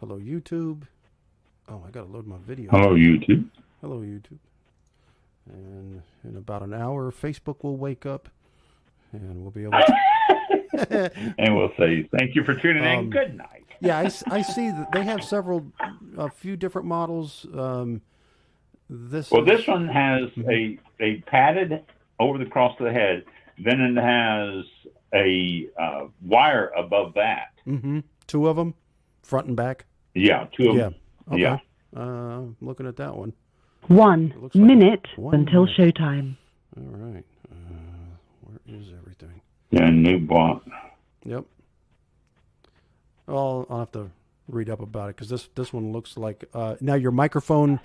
Hello, YouTube. Oh, I got to load my video. Hello, YouTube. Hello, YouTube. And in about an hour, Facebook will wake up, and we'll be able to... And we'll say thank you for tuning in. Good night. Yeah, I see that they have a few different models. This one has a padded over the cross of the head. Then it has a wire above that. Mm-hmm. Two of them, front and back. Yeah, two of them. Okay. Yeah. Looking at that one. 1 minute until showtime. All right. Where is everything? Yeah, new bought. Yep. I'll have to read up about it because this one looks like now your microphone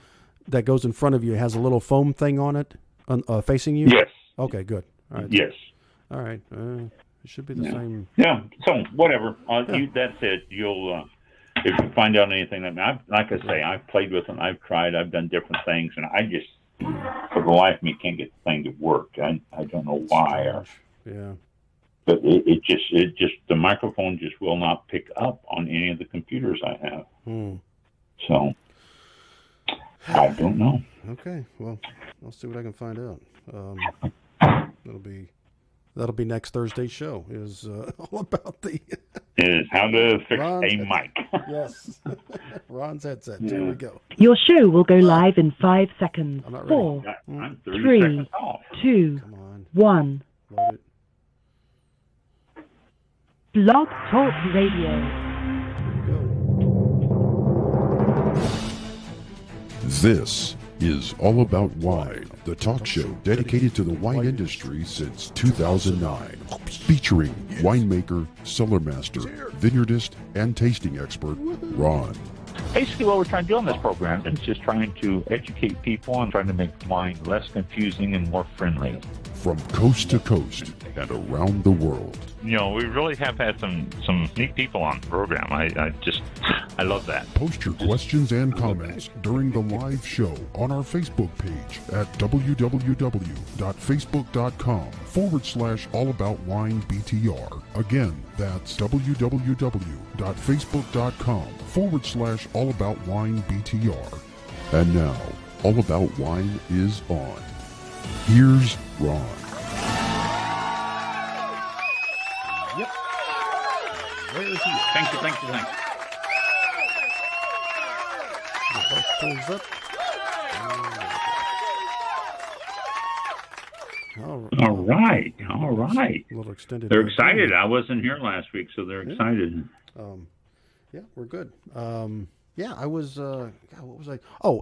that goes in front of you has a little foam thing on it facing you. Yes. Okay. Good. All right. Yes. All right. It should be the same. Yeah. So whatever. That's it. You'll if you find out anything that like I say, I've played with them. I've tried. I've done different things, and I just for the life of me can't get the thing to work. I don't know why. Yeah. But it just the microphone just will not pick up on any of the computers I have. So I don't know. Okay, well, I'll see what I can find out. That'll be next Thursday's show. Is all about is how to fix a mic. Yes, Ron's headset. There we go. Your show will go live in 5 seconds. I'm not ready. 4, I'm 30 3, seconds off. 2, Come on. 1. Load it. Blog Talk Radio. There we go. This is All About Wine, the talk show dedicated to the wine industry since 2009, featuring winemaker, cellar master, vineyardist, and tasting expert, Ron. Basically, what we're trying to do on this program is just trying to educate people and trying to make wine less confusing and more friendly. From coast to coast and around the world. You know, we really have had some neat people on the program. I love that. Post your questions and comments during the live show on our Facebook page at www.facebook.com/allaboutwinebtr. Again, that's www.facebook.com/allaboutwinebtr. And now, All About Wine is on. Here's Ron. Yep. Where is he? Thank you. The bus pulls up. All right. A little extended. They're excited. I wasn't here last week, so they're excited. Yeah, we're good. Yeah, I was. God, what was I? Oh,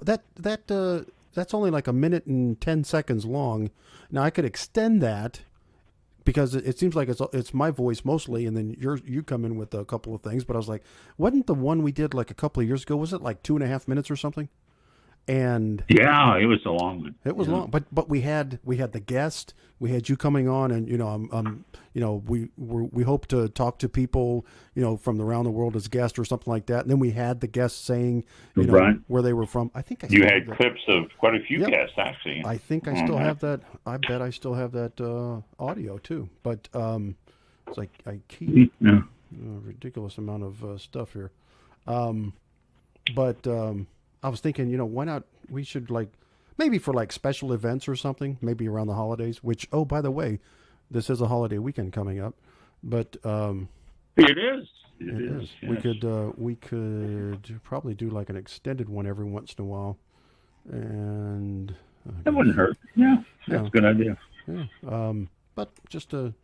that's only like 1 minute and 10 seconds long. Now I could extend that because it seems like it's my voice mostly, and then you come in with a couple of things. But I was like, wasn't the one we did like a couple of years ago? Was it like 2.5 minutes or something? And yeah, it was a long one. It was long, but we had the guest, we had you coming on, and we hope to talk to people from around the world as guests or something like that. And then we had the guests saying where they were from. I think you had clips of quite a few guests actually. I think I still have that. I bet I still have that audio too. But it's like I keep a ridiculous amount of stuff here. I was thinking, why not? We should maybe for special events or something, maybe around the holidays. Which, oh, by the way, this is a holiday weekend coming up. But it is. It is. Yes. We could probably do like an extended one every once in a while, and that wouldn't hurt. Yeah, that's a good idea. Yeah. But just to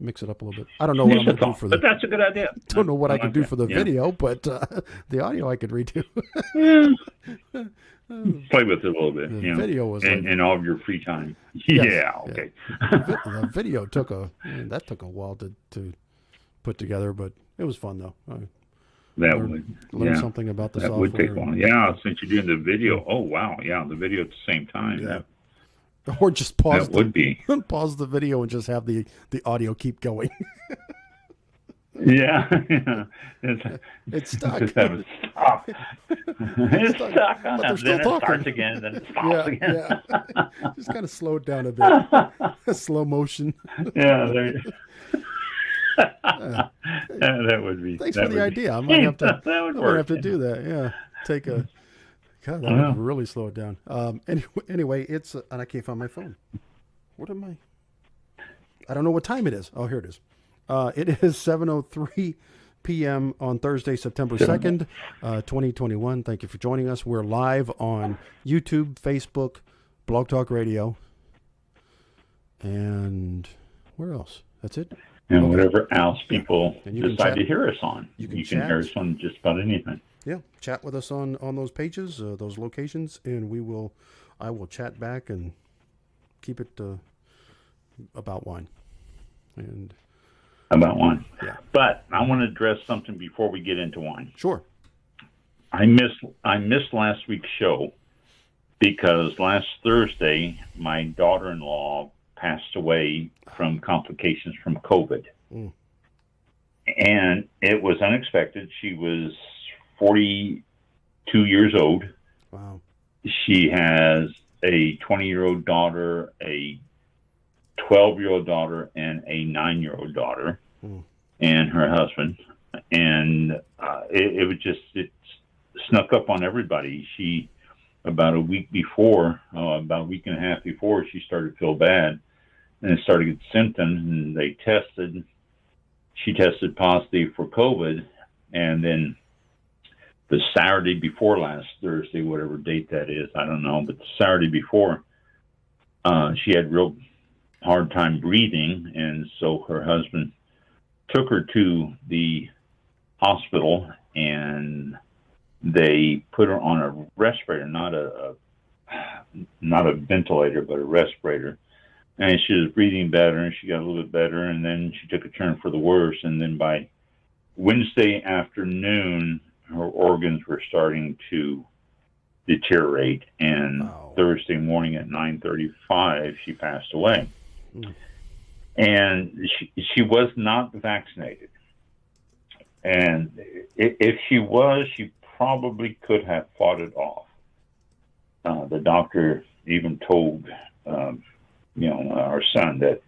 mix it up a little bit. I don't know what I'm going to do for but that's a good idea. Don't know what I can do for the video, but the audio I could redo. Play with it a little bit. The video was in all of your free time. Yes, yeah, okay. The video took a while to put together, but it was fun though. Learn something about the software. That would take long. Yeah, since you're doing the video. Oh wow, yeah, the video at the same time. Yeah. Or just pause. Pause the video and just have the audio keep going. Yeah. It's stuck. Just have it stop. It's stuck. But they're still then talking. It starts again, then it stops again. Yeah. Just kind of slow it down a bit. Slow motion. Yeah. That would be. Thanks that for the would be- idea. I might have to. That would I might work. have to do that. Yeah, take a. God, that Wow. would really slow it down. Anyway, it's and I can't find my phone. What am I? I don't know what time it is. Oh, here it is. It is 7:03 p.m. on Thursday, September 2nd, 2021. Thank you for joining us. We're live on YouTube, Facebook, Blog Talk Radio, and where else? That's it. And Okay. whatever else people And you can decide chat- to hear us on. you You can can chat. hear us on just about anything. Yeah, chat with us on those pages, those locations, and I will chat back and keep it about wine. And About wine. Yeah. But I want to address something before we get into wine. sure. I missed last week's show because last Thursday my daughter-in-law passed away from complications from COVID. Mm. And it was unexpected. She was 42 years old. Wow. She has a 20-year-old daughter, a 12-year-old daughter, and a 9-year-old daughter, and her husband. And it snuck up on everybody. She, about a week and a half before, she started to feel bad and started to get symptoms, and they tested. She tested positive for COVID, and then the Saturday before last Thursday, whatever date that is, I don't know, but the Saturday before, she had real hard time breathing, and so her husband took her to the hospital, and they put her on a respirator, not a ventilator, but a respirator. And she was breathing better, and she got a little bit better, and then she took a turn for the worse. And then by Wednesday afternoon, her organs were starting to deteriorate, and Wow. Thursday morning at 9:35, she passed away. Mm. And she was not vaccinated. And if she was, she probably could have fought it off. The doctor even told, our son that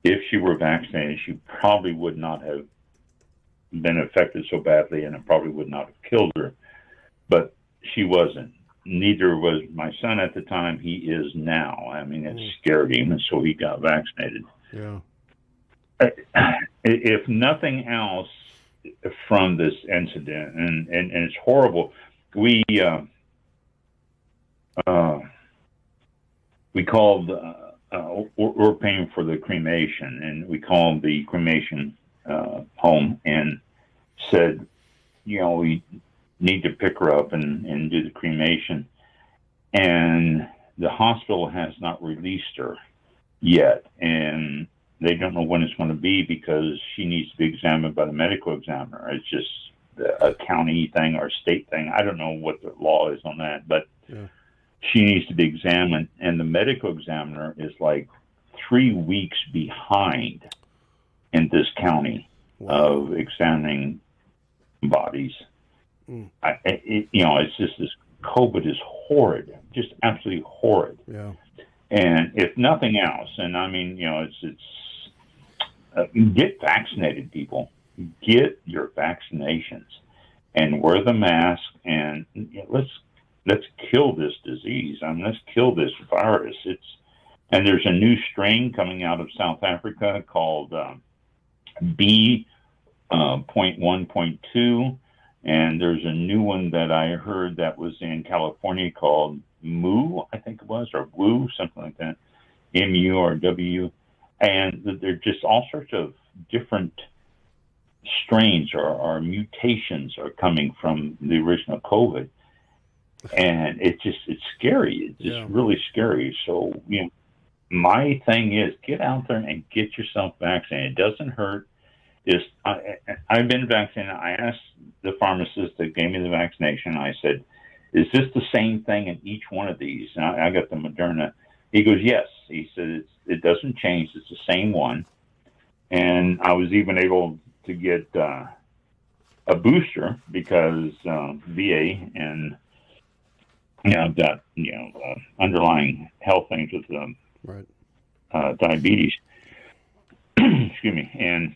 if she were vaccinated, she probably would not have been affected so badly, and it probably would not have killed her. But she wasn't. Neither was my son at the time. He is now. I mean, it scared him, and so he got vaccinated. Yeah. If nothing else from this incident, and it's horrible, we called, we're paying for the cremation, and we called the cremation home and said, we need to pick her up and do the cremation. And the hospital has not released her yet, and they don't know when it's going to be because she needs to be examined by the medical examiner. It's just a county thing or a state thing. I don't know what the law is on that, but she needs to be examined, and the medical examiner is like 3 weeks behind in this county of examining bodies. It's just this COVID is horrid, just absolutely horrid. Yeah. And if nothing else, and I mean, it's get vaccinated, people. Get your vaccinations and wear the mask, and let's kill this disease. I mean, let's kill this virus. And there's a new strain coming out of South Africa called B.1.2, and there's a new one that I heard that was in California called Mu, I think it was, or Wu, something like that, M-U or W. And they're just all sorts of different strains or mutations are coming from the original COVID. And it's scary. It's just really scary. So, my thing is get out there and get yourself vaccinated. It doesn't hurt. I've been vaccinated. I asked the pharmacist that gave me the vaccination. I said, is this the same thing in each one of these? And I got the Moderna. He goes, yes. He said, it doesn't change. It's the same one. And I was even able to get a booster because VA and I've got underlying health things with diabetes. Excuse me. And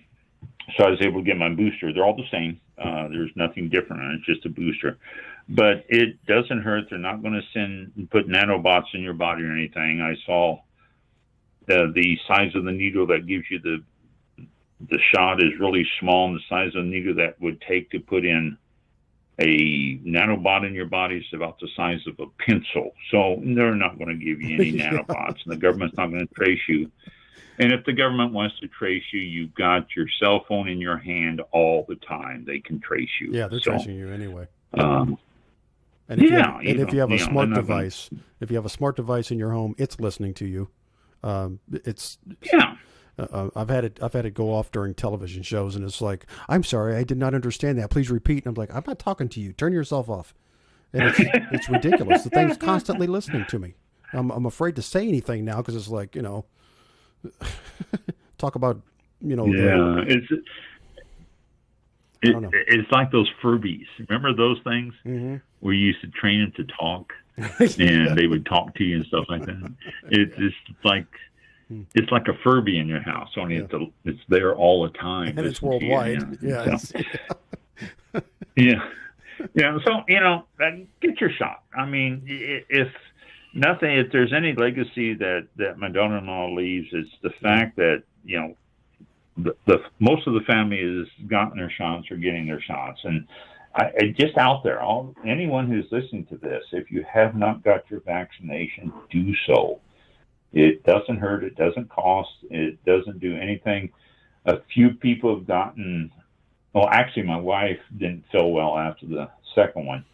So I was able to get my booster. They're all the same. There's nothing different on it. It's just a booster. But it doesn't hurt. They're not going to put nanobots in your body or anything. I saw the size of the needle that gives you the shot is really small, and the size of the needle that would take to put in a nanobot in your body is about the size of a pencil. So they're not going to give you any nanobots, and the government's not going to trace you. And if the government wants to trace you, you've got your cell phone in your hand all the time. They can trace you. Yeah, they're tracing you anyway. And if you have a smart device, if you have a smart device in your home, it's listening to you. I've had it go off during television shows, and it's like, I'm sorry, I did not understand that. Please repeat. And I'm like, I'm not talking to you. Turn yourself off. And it's ridiculous. The thing's constantly listening to me. I'm afraid to say anything now because it's like, talk about, it's like those Furbies. Remember those things? Mm-hmm. We used to train them to talk, and they would talk to you and stuff like that. It's like a Furby in your house, only it's there all the time. And it's worldwide. Yeah. So, get your shot. I mean, if there's any legacy that my daughter-in-law leaves, it's the fact that, the most of the family has gotten their shots or getting their shots. And I just out there, anyone who's listening to this, if you have not got your vaccination, do so. It doesn't hurt. It doesn't cost. It doesn't do anything. A few people have gotten, well, actually my wife didn't feel well after the second one.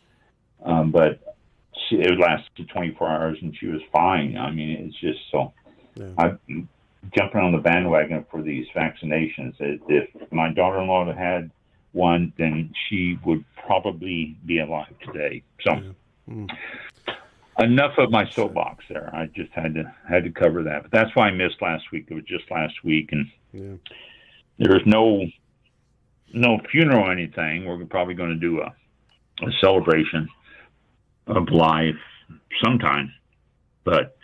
But it lasted 24 hours and she was fine. I mean, it's just so, I'm jumping on the bandwagon for these vaccinations. If my daughter-in-law had one, then she would probably be alive today. So enough of my soapbox there. I just had to cover that. But that's why I missed last week. It was just last week, and there was no funeral or anything. We're probably going to do a celebration of life sometime. But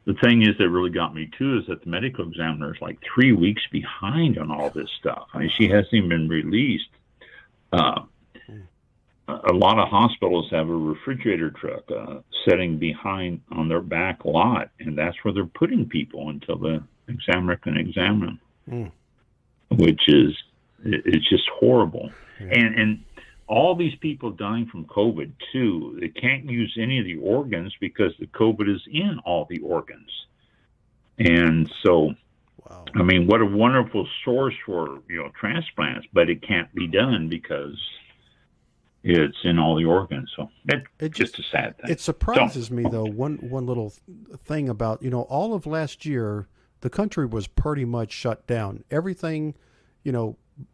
the thing is that really got me too is that the medical examiner is like 3 weeks behind on all this stuff. I mean, she hasn't even been released. A lot of hospitals have a refrigerator truck sitting behind on their back lot, and that's where they're putting people until the examiner can examine them, which is it's just horrible. And all these people dying from COVID too, they can't use any of the organs because the COVID is in all the organs, and so. Wow. I mean, what a wonderful source for transplants, but it can't be done because it's in all the organs. So it's just a sad thing. It surprises me though. One little thing about all of last year, the country was pretty much shut down. Everything,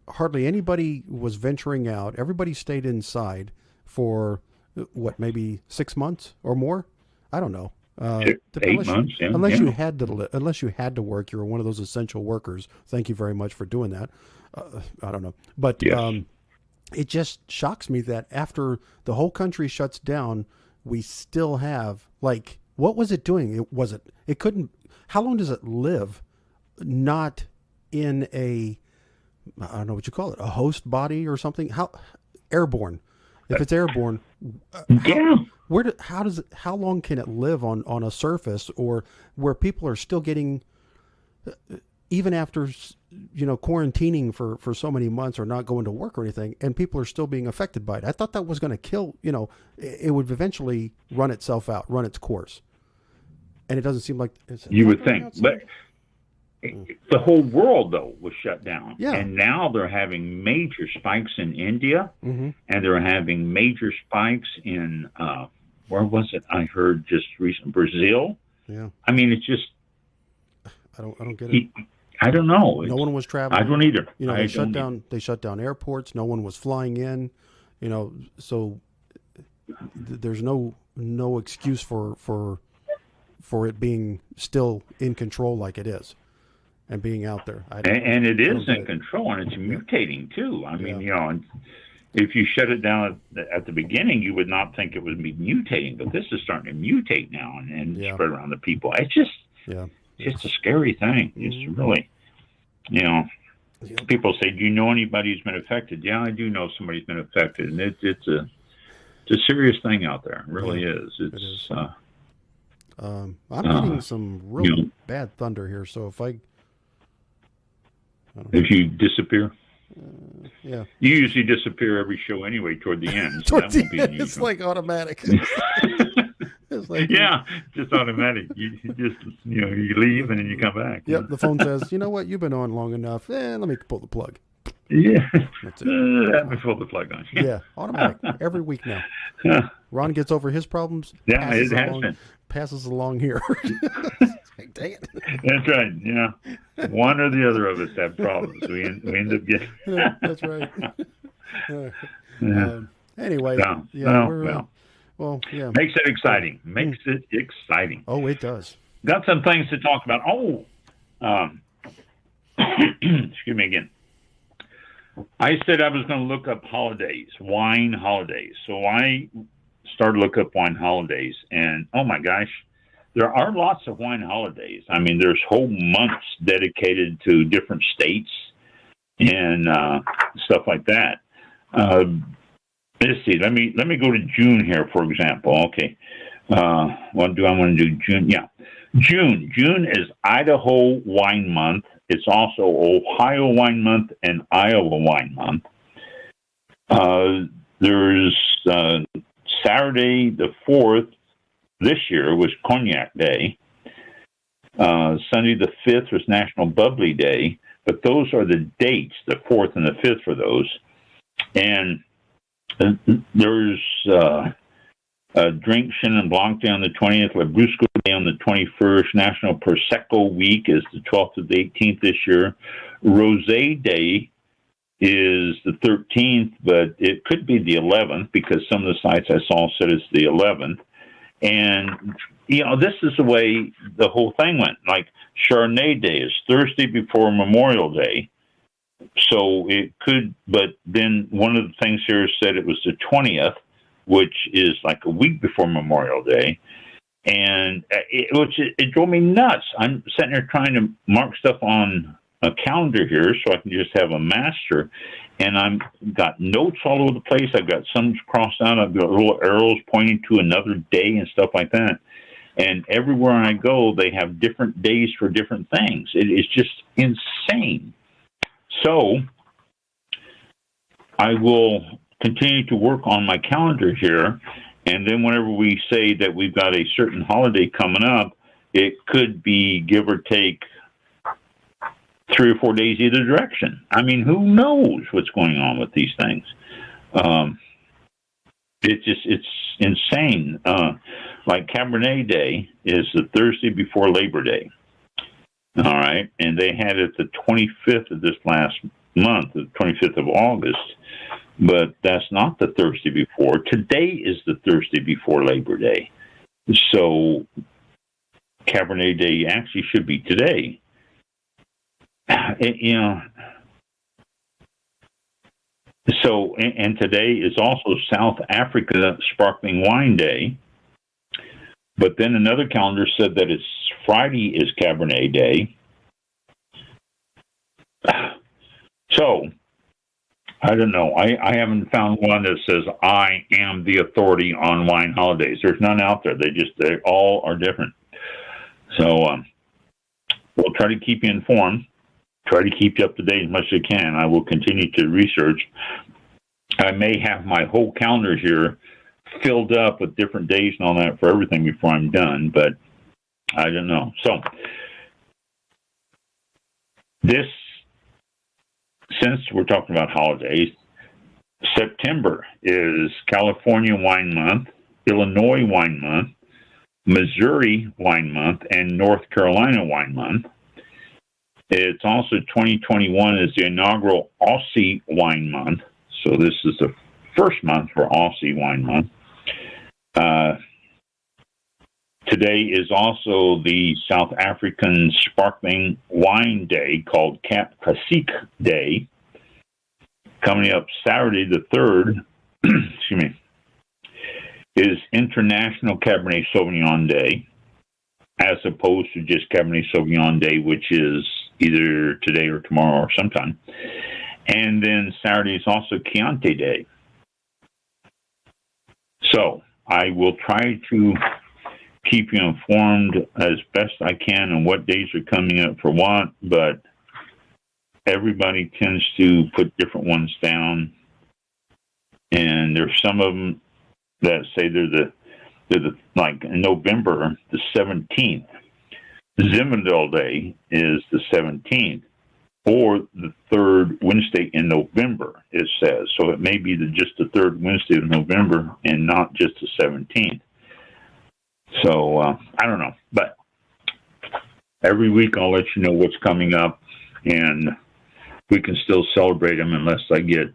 hardly anybody was venturing out. Everybody stayed inside for maybe 6 months or more. I don't know. 8 months, unless you had to work, you were one of those essential workers. Thank you very much for doing that. I don't know, but it just shocks me that after the whole country shuts down, we still have what was it doing? It couldn't. How long does it live? Not in I don't know what you call it, a host body or something. How airborne? If it's airborne, how long can it live on a surface or where people are still getting, even after, quarantining for so many months or not going to work or anything, and people are still being affected by it? I thought that was going to kill, it would eventually run itself out, run its course. And it doesn't seem like you would think, but the whole world though was shut down, and now they're having major spikes in India, and they're having major spikes in where was it? I heard just recent Brazil. Yeah, I mean it's just I don't get it. I don't know. No one was traveling. I don't either. They shut down airports. No one was flying in. So there's no excuse for it being still in control like it is. And being out there. And it is in control, and it's mutating too. I mean, if you shut it down at the beginning, you would not think it would be mutating, but this is starting to mutate now and spread around the people. It's just a scary thing. It's really, people say, "Do you know anybody who's been affected?" Yeah, I do know somebody's been affected, and it's a serious thing out there. It really is. It is. I'm getting some real bad thunder here, so if you disappear. Yeah. You usually disappear every show anyway toward the end. So that won't be unusual. It's like automatic. It's like, yeah, just automatic. You just, you leave and then you come back. Yep, the phone says, you know what, you've been on long enough. Let me pull the plug. Yeah. That's it. Let me pull the plug on. Yeah, automatic. Every week now. Ron gets over his problems. Yeah, it has been. Passes along here. Dang it. That's right. Yeah. One or the other of us have problems. We end up getting. That's right. Anyway. Well, yeah. Makes it exciting. Makes it exciting. Oh, it does. Got some things to talk about. Excuse me again. I said I was going to look up holidays, wine holidays. So I started to look up wine holidays, and oh my gosh, there are lots of wine holidays. I mean, there's whole months dedicated to different states and stuff like that. Let's see. Let me go to June here, for example. Okay. What do I want to do? June. Yeah. June. June is Idaho Wine Month. It's also Ohio Wine Month and Iowa Wine Month. There's Saturday the 4th this year was Cognac Day. Sunday the 5th was National Bubbly Day. But those are the dates, the 4th and the 5th for those. And there's Drink Chenin Blanc Day on the 20th, Labrusco Day on the 21st, National Prosecco Week is the 12th to the 18th this year. Rosé Day is the 13th, but it could be the 11th because some of the sites I saw said it's the 11th. And, this is the way the whole thing went. Like Chardonnay Day is Thursday before Memorial Day. So it could, but then one of the things here said it was the 20th, which is like a week before Memorial Day. And it drove me nuts. I'm sitting there trying to mark stuff on a calendar here so I can just have a master. And I've got notes all over the place. I've got some crossed out. I've got little arrows pointing to another day and stuff like that. And everywhere I go, they have different days for different things. It is just insane. So I will continue to work on my calendar here. And then whenever we say that we've got a certain holiday coming up, it could be give or take 3 or 4 days either direction. I mean, who knows what's going on with these things? It's insane. Like Cabernet Day is the Thursday before Labor Day. All right. And they had it the 25th of this last month, the 25th of August. But that's not the Thursday before. Today is the Thursday before Labor Day. So Cabernet Day actually should be today. So, and today is also South Africa Sparkling Wine Day. But then another calendar said that it's Friday is Cabernet Day. So, I don't know. I haven't found one that says I am the authority on wine holidays. There's none out there. They all are different. So, we'll try to keep you informed. Try to keep you up to date as much as I can. I will continue to research. I may have my whole calendar here filled up with different days and all that for everything before I'm done, but I don't know. So, since we're talking about holidays, September is California Wine Month, Illinois Wine Month, Missouri Wine Month, and North Carolina Wine Month. It's also 2021 is the inaugural Aussie Wine Month. So this is the first month for Aussie Wine Month. Today is also the South African Sparkling Wine Day called Cap Classique Day. Coming up Saturday the 3rd, excuse me, is International Cabernet Sauvignon Day, as opposed to just Cabernet Sauvignon Day, which is either today or tomorrow or sometime. And then Saturday is also Chianti Day. So I will try to keep you informed as best I can on what days are coming up for what, but everybody tends to put different ones down. And there's some of them that say they're the like in November, the 17th. Zinfandel Day is the 17th, or the third Wednesday in November, it says. So it may be just the third Wednesday of November and not just the 17th. So I don't know. But every week I'll let you know what's coming up, and we can still celebrate them unless I get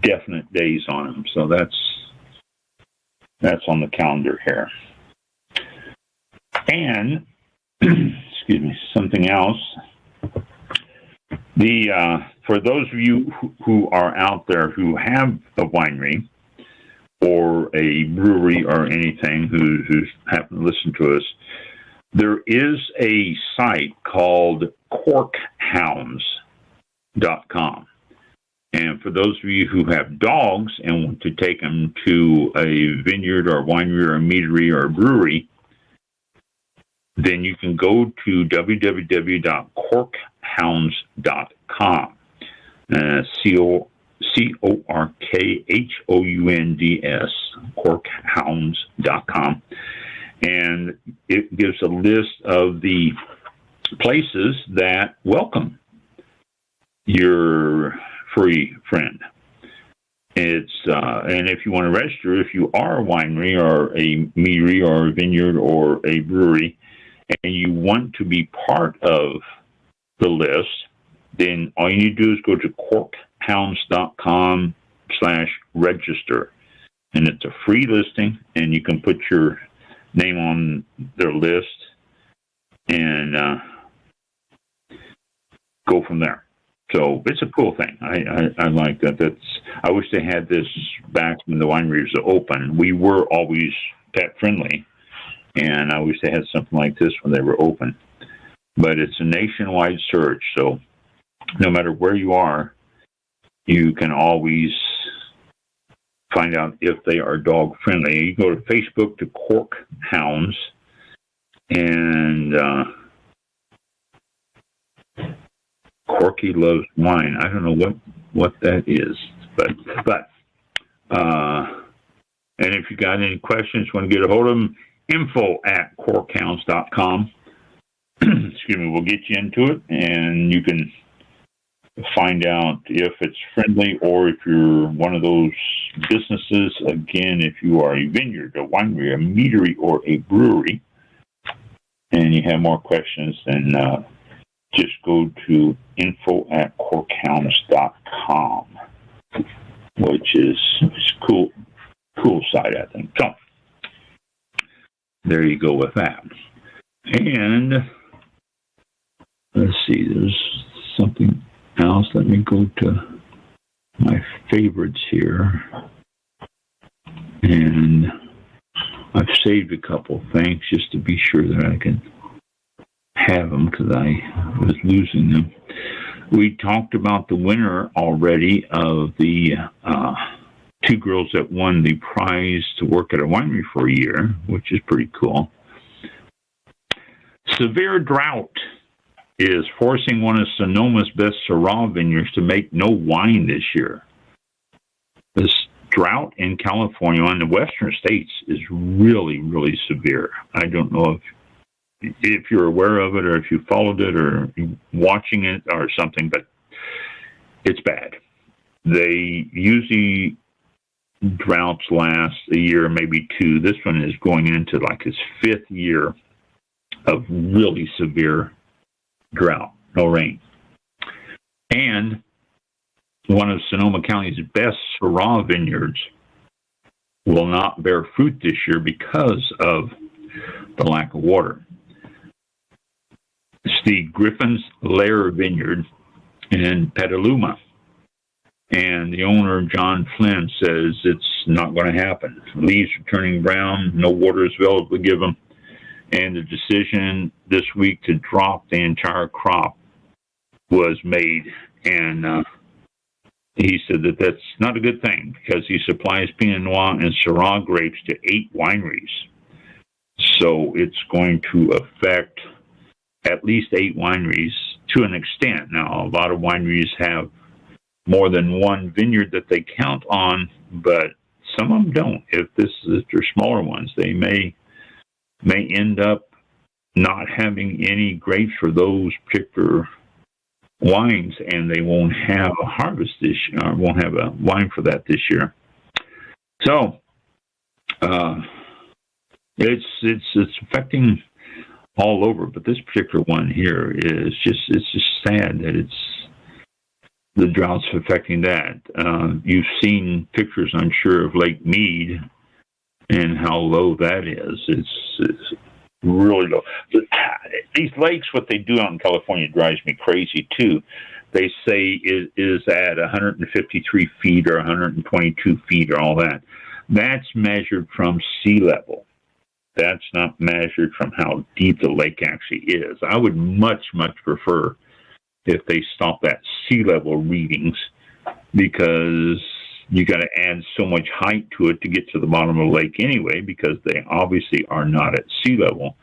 definite days on them. So that's on the calendar here. And excuse me, something else. For those of you who are out there who have a winery or a brewery or anything who happen to listen to us, there is a site called corkhounds.com. And for those of you who have dogs and want to take them to a vineyard or a winery or a meadery or a brewery, then you can go to www.corkhounds.com. CORKHOUNDS, corkhounds.com. And it gives a list of the places that welcome your furry friend. It's and if you want to register, if you are a winery or a meadery or a vineyard or a brewery, and you want to be part of the list, then all you need to do is go to corkhounds.com/register. And it's a free listing, and you can put your name on their list and go from there. So it's a cool thing. I like that. I wish they had this back when the wineries were open. We were always pet friendly, and I wish they had something like this when they were open. But it's a nationwide search, so no matter where you are, you can always find out if they are dog friendly. You go to Facebook to Cork Hounds, and Corky Loves Wine. I don't know what that is, but and if you got any questions, want to get a hold of them, info@corkhounds.com. Excuse me, we'll get you into it, and you can find out if it's friendly or if you're one of those businesses. Again, if you are a vineyard, a winery, a meadery, or a brewery, and you have more questions, then just go to info@corkhounds.com, which is cool site, I think. So there you go with that. And let's see, there's something else. Let me go to my favorites here. And I've saved a couple things just to be sure that I can have them, because I was losing them. We talked about the winner already of the two girls that won the prize to work at a winery for a year, which is pretty cool. Severe drought is forcing one of Sonoma's best Syrah vineyards to make no wine this year. This drought in California and the western states is really, really severe. I don't know if you're aware of it or if you followed it or watching it or something, but it's bad. They usually droughts last a year, maybe two. This one is going into like its fifth year of really severe drought, no rain. And one of Sonoma County's best Syrah vineyards will not bear fruit this year because of the lack of water. It's the Griffin's Lair Vineyard in Petaluma. And the owner, John Flynn, says it's not going to happen. Leaves are turning brown, no water is available to give them. And the decision this week to drop the entire crop was made, and he said that that's not a good thing because he supplies Pinot Noir and Syrah grapes to 8 wineries. So it's going to affect at least 8 wineries to an extent. Now, a lot of wineries have more than one vineyard that they count on, but some of them don't. If they're smaller ones, they may end up not having any grapes for those particular wines, and they won't have a harvest this year, or won't have a wine for that this year. So it's affecting all over, but this particular one here is just sad that the drought's affecting that. You've seen pictures, I'm sure, of Lake Mead and how low that is. It's really low. These lakes, what they do out in California drives me crazy too. They say it is at 153 feet or 122 feet or all that. That's measured from sea level. That's not measured from how deep the lake actually is. I would much, much prefer if they stop at sea level readings, because you got to add so much height to it to get to the bottom of the lake anyway, because they obviously are not at sea level.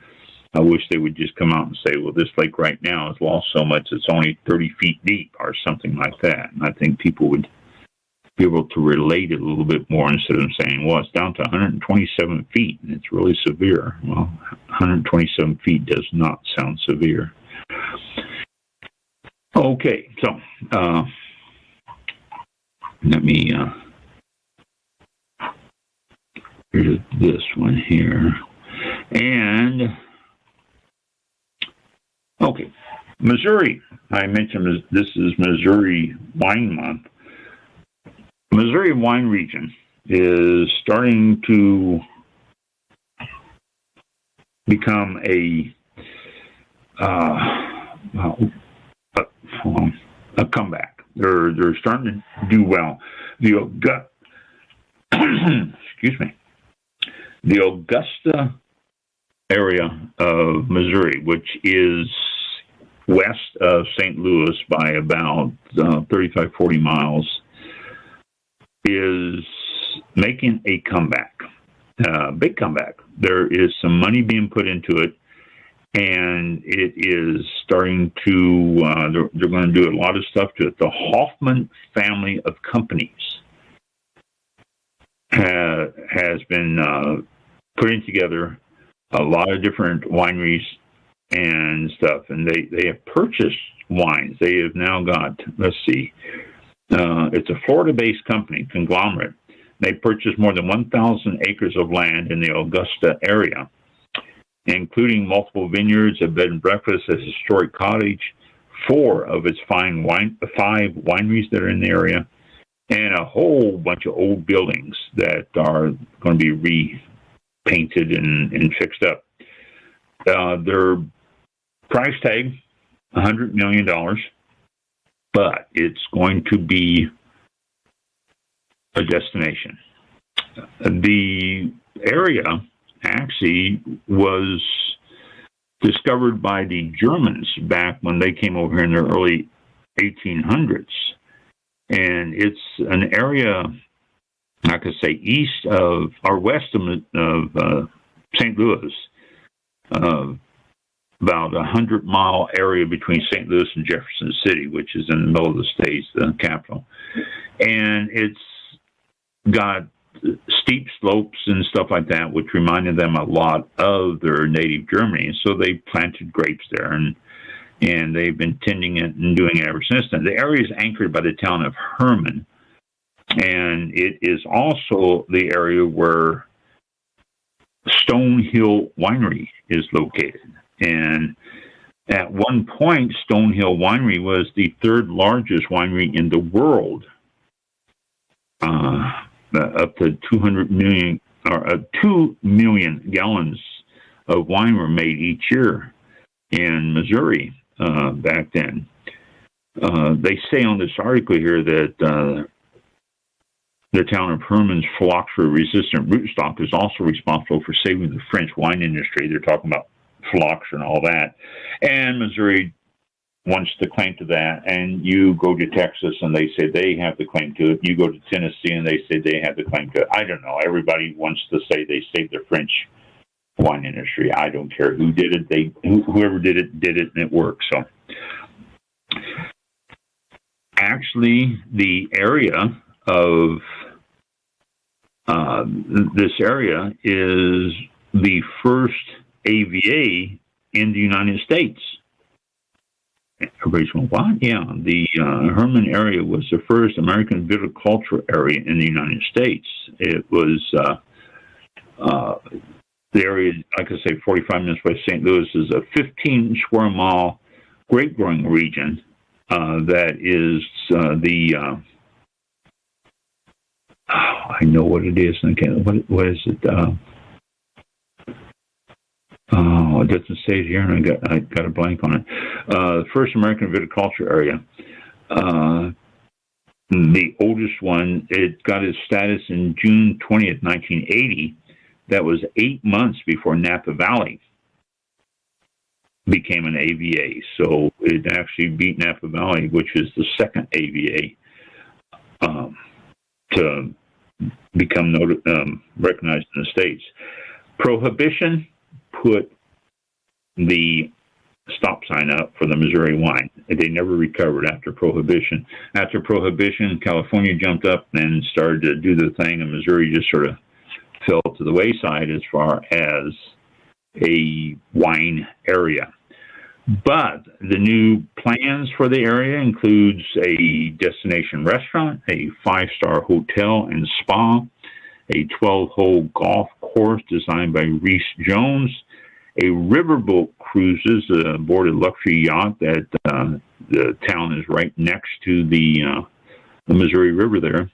I wish they would just come out and say, well, this lake right now has lost so much it's only 30 feet deep or something like that. And I think people would be able to relate it a little bit more instead of saying, well, it's down to 127 feet and it's really severe. Well, 127 feet does not sound severe. Okay, so let me rid of this one here. And, okay, Missouri. I mentioned this is Missouri Wine Month. Missouri wine region is starting to become a comeback. They're starting to do well. Excuse me. The Augusta area of Missouri, which is west of St. Louis by about 35, 40 miles, is making a comeback, big comeback. There is some money being put into it, and it is starting to, they're going to do a lot of stuff to it. The Hoffman family of companies has been putting together a lot of different wineries and stuff, and they have purchased wines. They have now got, let's see, it's a Florida-based company, conglomerate. They purchased more than 1,000 acres of land in the Augusta area, including multiple vineyards, a bed and breakfast, a historic cottage, 4 of its 5 wineries that are in the area, and a whole bunch of old buildings that are going to be repainted and fixed up. Their price tag, $100 million, but it's going to be a destination. The area actually was discovered by the Germans back when they came over here in the early 1800s. And it's an area, I could say, east of or west of St. Louis, about a 100-mile area between St. Louis and Jefferson City, which is in the middle of the state, the capital. And it's got steep slopes and stuff like that, which reminded them a lot of their native Germany. And so they planted grapes there, and they've been tending it and doing it ever since then. The area is anchored by the town of Herman, and it is also the area where Stone Hill Winery is located. And at one point, Stone Hill Winery was the 3rd largest winery in the world, up to 200 million or 2 million gallons of wine were made each year in Missouri back then. They say on this article here that the town of Herman's phylloxera-resistant rootstock is also responsible for saving the French wine industry. They're talking about phylloxera and all that. And Missouri wants the claim to that, and you go to Texas and they say they have the claim to it. You go to Tennessee and they say they have the claim to it. I don't know. Everybody wants to say they saved the French wine industry. I don't care who did it. Whoever did it, and it worked. So actually, the area of this area is the first AVA in the United States. Everybody's going, what? Yeah, the Herman area was the first American viticulture area in the United States. It was the area, like I say, 45 minutes west of St. Louis, is a 15 square mile grape growing region that is I know what it is. And again, what is it? It doesn't say it here, and I got a blank on it. The first American viticulture area. The oldest one, it got its status in June 20th, 1980. That was 8 months before Napa Valley became an AVA. So it actually beat Napa Valley, which is the second AVA, to become recognized in the States. Prohibition put the stop sign up for the Missouri wine. They never recovered after Prohibition. After Prohibition, California jumped up and started to do the thing, and Missouri just sort of fell to the wayside as far as a wine area. But the new plans for the area includes a destination restaurant, a 5-star hotel and spa, a 12-hole golf course designed by Reese Jones, a riverboat cruises aboard a luxury yacht that the town is right next to the Missouri River there,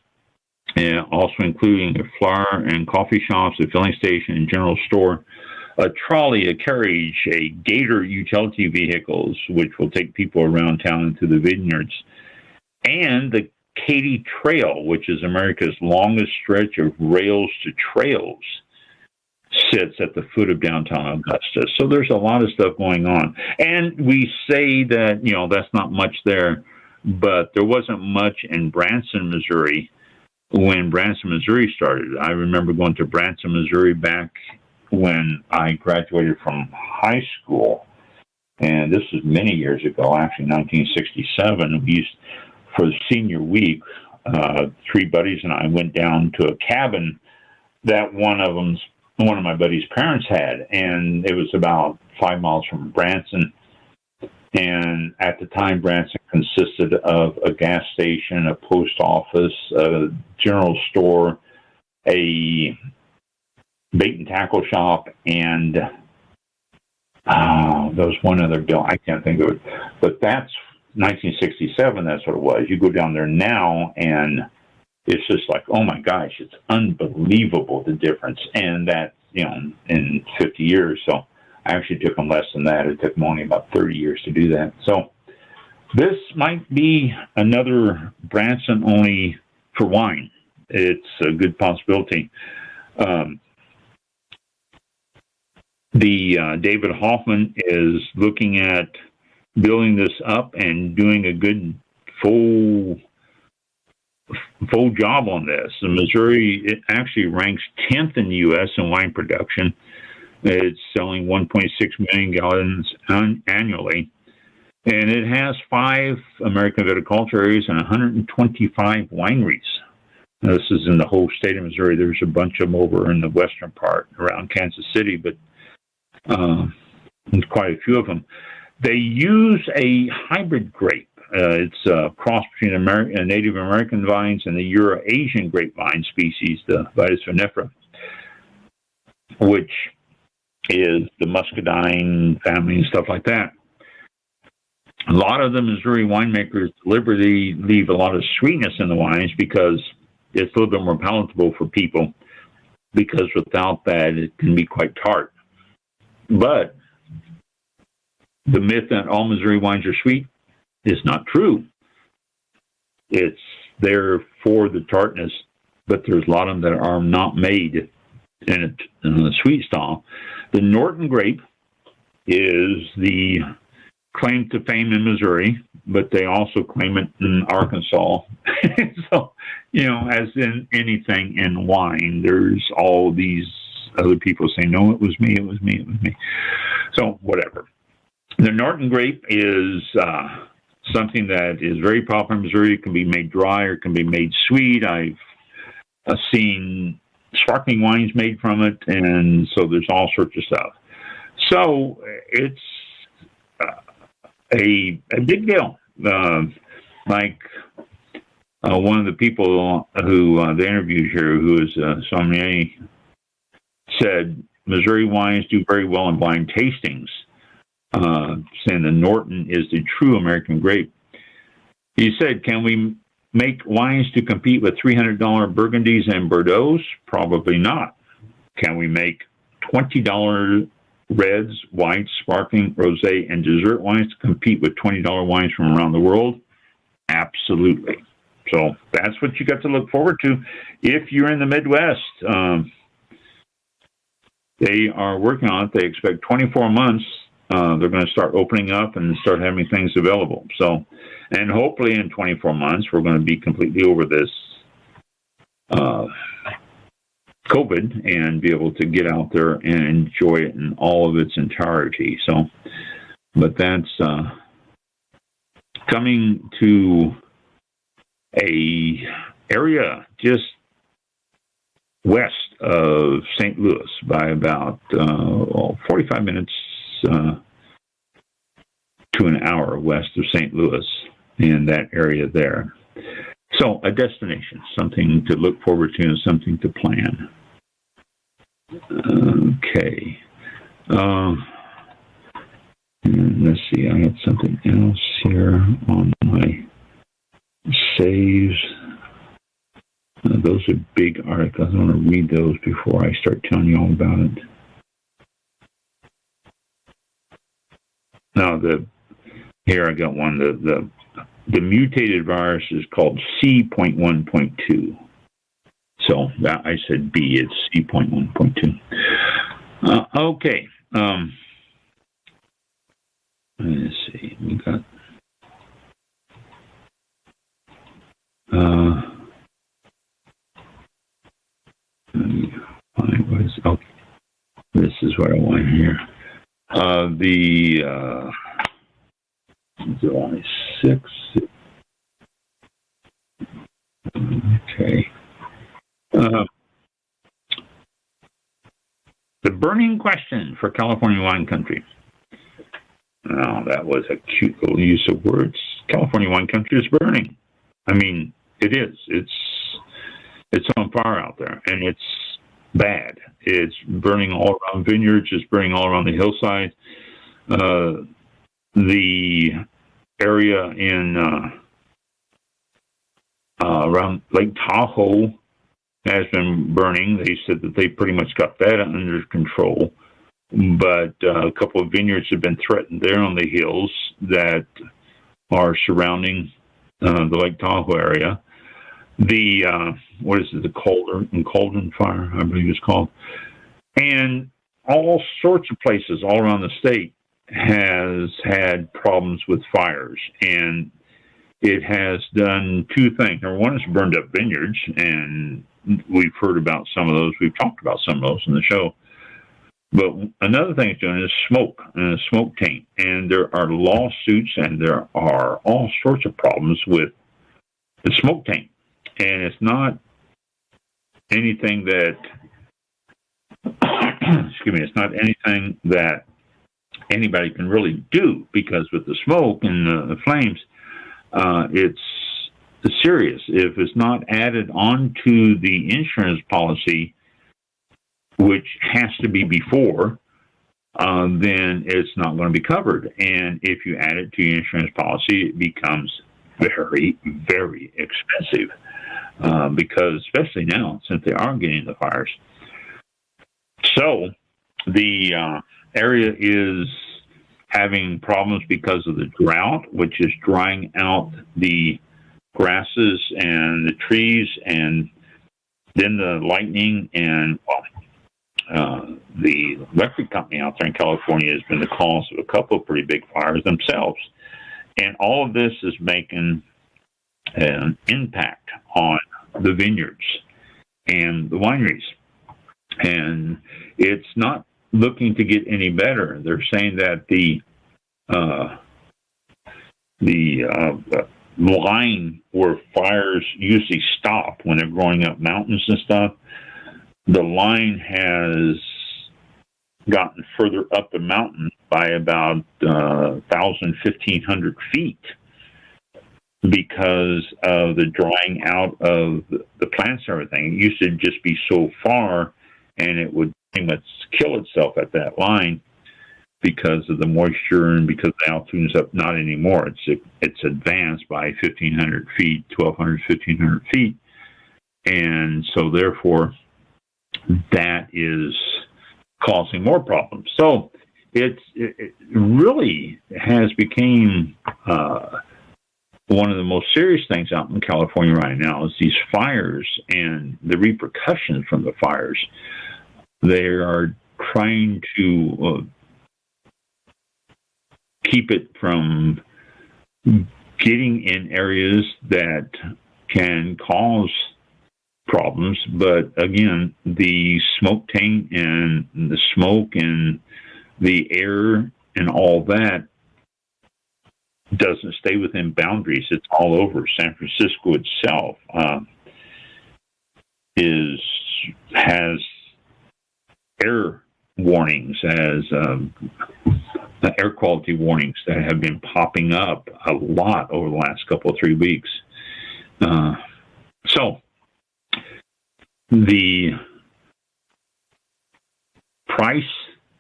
and also including a flower and coffee shops, a filling station, and general store, a trolley, a carriage, a Gator utility vehicles, which will take people around town into the vineyards, and the Katy Trail, which is America's longest stretch of rails to trails, sits at the foot of downtown Augusta. So there's a lot of stuff going on. And we say that, that's not much there, but there wasn't much in Branson, Missouri when Branson, Missouri started. I remember going to Branson, Missouri back when I graduated from high school. And this was many years ago, actually 1967. We used, for the senior week, 3 buddies and I went down to a cabin that one of my buddies' parents had, and it was about 5 miles from Branson. And at the time, Branson consisted of a gas station, a post office, a general store, a bait and tackle shop, and there was one other building. I can't think of it. But that's 1967. That's what it was. You go down there now, and it's just like, oh my gosh, it's unbelievable, the difference. And that, in 50 years. So I actually took them less than that. It took them only about 30 years to do that. So this might be another Branson only for wine. It's a good possibility. David Hoffman is looking at building this up and doing a good full job on this. In Missouri, it actually ranks 10th in the U.S. in wine production. It's selling 1.6 million gallons annually. And it has 5 American viticulture areas and 125 wineries. Now, this is in the whole state of Missouri. There's a bunch of them over in the western part around Kansas City, but there's quite a few of them. They use a hybrid grape. It's a cross between Native American vines and the Euro-Asian grapevine species, the Vitis vinifera, which is the muscadine family and stuff like that. A lot of the Missouri winemakers deliberately leave a lot of sweetness in the wines because it's a little bit more palatable for people, because without that, it can be quite tart. But the myth that all Missouri wines are sweet is not true. It's there for the tartness, but there's a lot of them that are not made in the sweet style. The Norton Grape is the claim to fame in Missouri, but they also claim it in Arkansas. So, as in anything in wine, there's all these other people saying, no, it was me, it was me, it was me. So, whatever. The Norton Grape is something that is very popular in Missouri. It can be made dry or it can be made sweet. I've seen sparkling wines made from it, and so there's all sorts of stuff. So it's a big deal. Like one of the people who they interviewed here, who is a sommelier, said Missouri wines do very well in blind tastings, saying the Norton is the true American grape. He said, can we make wines to compete with $300 Burgundies and Bordeaux's? Probably not. Can we make $20 reds, whites, sparkling, rosé, and dessert wines to compete with $20 wines from around the world? Absolutely. So that's what you got to look forward to if you're in the Midwest. They are working on it. They expect 24 months. They're going to start opening up and start having things available. So, and hopefully in 24 months, we're going to be completely over this COVID and be able to get out there and enjoy it in all of its entirety. So, but that's coming to a area just west of St. Louis by about 45 minutes to an hour west of St. Louis, in that area there. So a destination, something to look forward to and something to plan. Okay. Let's see, I had something else here on my saves. Those are big articles. I want to read those before I start telling you all about it. Now, here I got one. The mutated virus is called C.1.2. So that I said B. It's C.1.2. Okay. Let's see. We got. Okay. This is what I want here. July 6th. Okay. The burning question for California wine country. Now, that was a cute little use of words. California wine country is burning. I mean, it is. It's on fire out there, and it's bad. It's burning all around vineyards. It's burning all around the hillside. The area in around Lake Tahoe has been burning. They said that they pretty much got that under control, but a couple of vineyards have been threatened there on the hills that are surrounding the Lake Tahoe area. The what is it? The Cauldron Fire, I believe it's called, and all sorts of places all around the state has had problems with fires, and it has done two things. Number one, it's burned up vineyards, and we've heard about some of those. We've talked about some of those in the show. But another thing it's doing is smoke and a smoke taint, and there are lawsuits and there are all sorts of problems with the smoke taint. And it's not anything that, excuse me, it's not anything that anybody can really do, because with the smoke and the flames, it's serious. If it's not added onto the insurance policy, which has to be before, then it's not going to be covered. And if you add it to your insurance policy, it becomes very, very expensive, because especially now, since they are getting the fires. So the area is having problems because of the drought, which is drying out the grasses and the trees, and then the lightning and the electric company out there in California has been the cause of a couple of pretty big fires themselves. And all of this is making an impact on the vineyards and the wineries. And it's not looking to get any better. They're saying that the line where fires usually stop when they're going up mountains and stuff, the line has gotten further up the mountain by about 1,000, 1,500 feet because of the drying out of the plants and everything. It used to just be so far, and it would pretty much kill itself at that line because of the moisture and because the altitude is up. Not anymore. It's advanced by 1,500 feet, 1,200, 1,500 feet. And so therefore, that is causing more problems. So it really has become one of the most serious things out in California right now is these fires and the repercussions from the fires. They are trying to keep it from getting in areas that can cause problems. But again, the smoke taint and the smoke and the air and all that doesn't stay within boundaries. It's all over. San Francisco itself has air warnings, as air quality warnings that have been popping up a lot over the last couple of 3 weeks. So the price,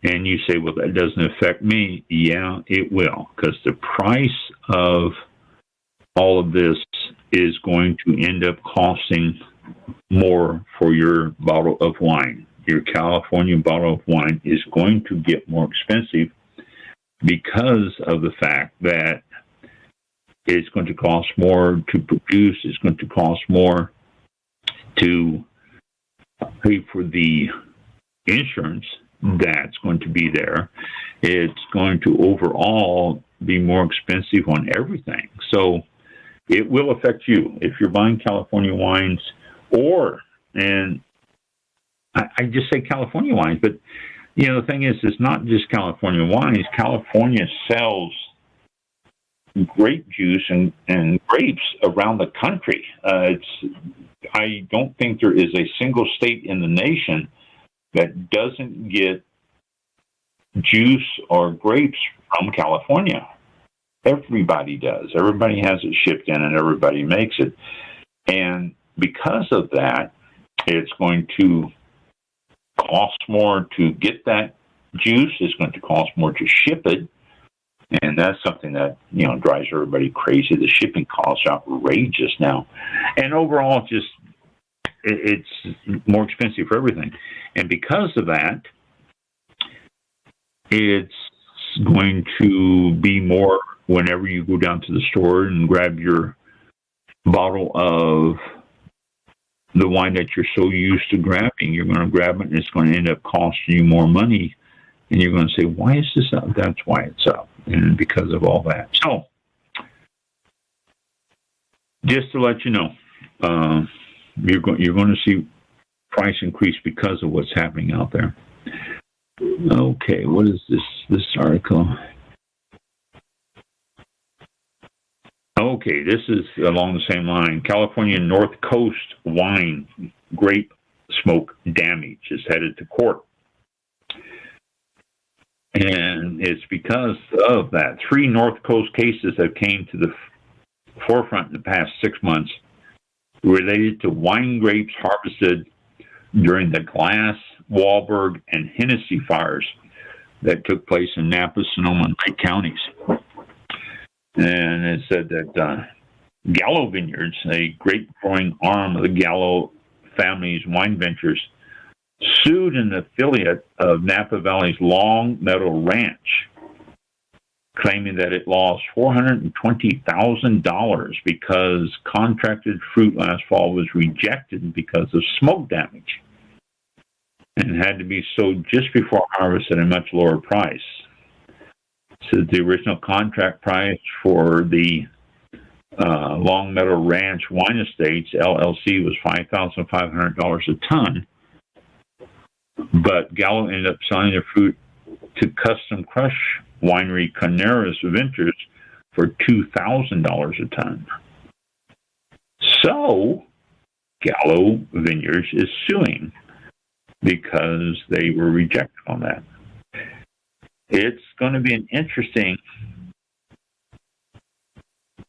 and you say, well, that doesn't affect me. Yeah, it will, because the price of all of this is going to end up costing more for your bottle of wine. Your California bottle of wine is going to get more expensive because of the fact that it's going to cost more to produce. It's going to cost more to pay for the insurance that's going to be there. It's going to overall be more expensive on everything. So it will affect you if you're buying California wines, and I just say California wines, but you know, the thing is, it's not just California wines. California sells grape juice and grapes around the country. I don't think there is a single state in the nation that doesn't get juice or grapes from California. Everybody does. Everybody has it shipped in and everybody makes it. And because of that, it's going to cost more to get that juice. It's going to cost more to ship it. And that's something that, you know, drives everybody crazy. The shipping costs are outrageous now. And overall, it's more expensive for everything. And because of that, it's going to be more whenever you go down to the store and grab your bottle of the wine that you're so used to grabbing. You're going to grab it, and it's going to end up costing you more money. And you're going to say, why is this up? That's why it's up, and because of all that. So, just to let you know, you're going to see price increase because of what's happening out there. Okay, what is this article? Okay, this is along the same line. California North Coast wine grape smoke damage is headed to court. And it's because of that. 3 North Coast cases that came to the forefront in the past 6 months related to wine grapes harvested during the Glass, Wahlberg, and Hennessy fires that took place in Napa, Sonoma, and Lake counties. And it said that Gallo Vineyards, a grape-growing arm of the Gallo family's wine ventures, sued an affiliate of Napa Valley's Long Meadow Ranch, claiming that it lost $420,000 because contracted fruit last fall was rejected because of smoke damage. and had to be sold just before harvest at a much lower price. So the original contract price for the Longmeadow Ranch Wine Estates LLC was $5,500 a ton, but Gallo ended up selling the fruit to Custom Crush Winery Carneros Ventures for $2,000 a ton. So Gallo Vineyards is suing because they were rejected on that. It's going to be an interesting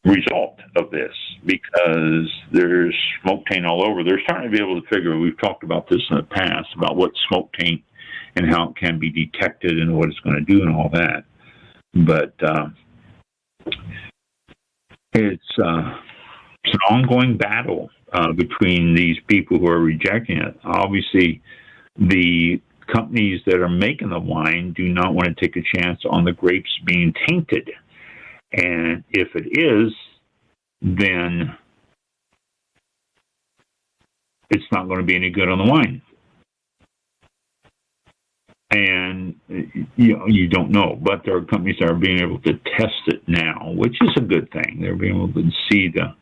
result of this because there's smoke taint all over. They're starting to be able to figure, we've talked about this in the past, about what smoke taint and how it can be detected and what it's going to do and all that. But it's an ongoing battle between these people who are rejecting it. Obviously, the companies that are making the wine do not want to take a chance on the grapes being tainted. And if it is, then it's not going to be any good on the wine. And you don't know, but there are companies that are being able to test it now, which is a good thing. They're being able to see the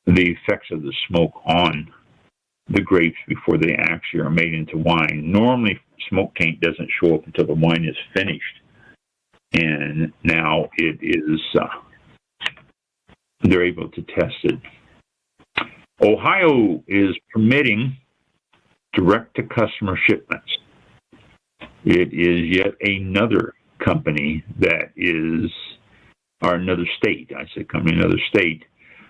effects of the smoke on the grapes before they actually are made into wine. Normally, smoke taint doesn't show up until the wine is finished, and now it is. They're able to test it. Ohio is permitting direct-to-customer shipments. It is yet another company that is, or another state, I say company, another state,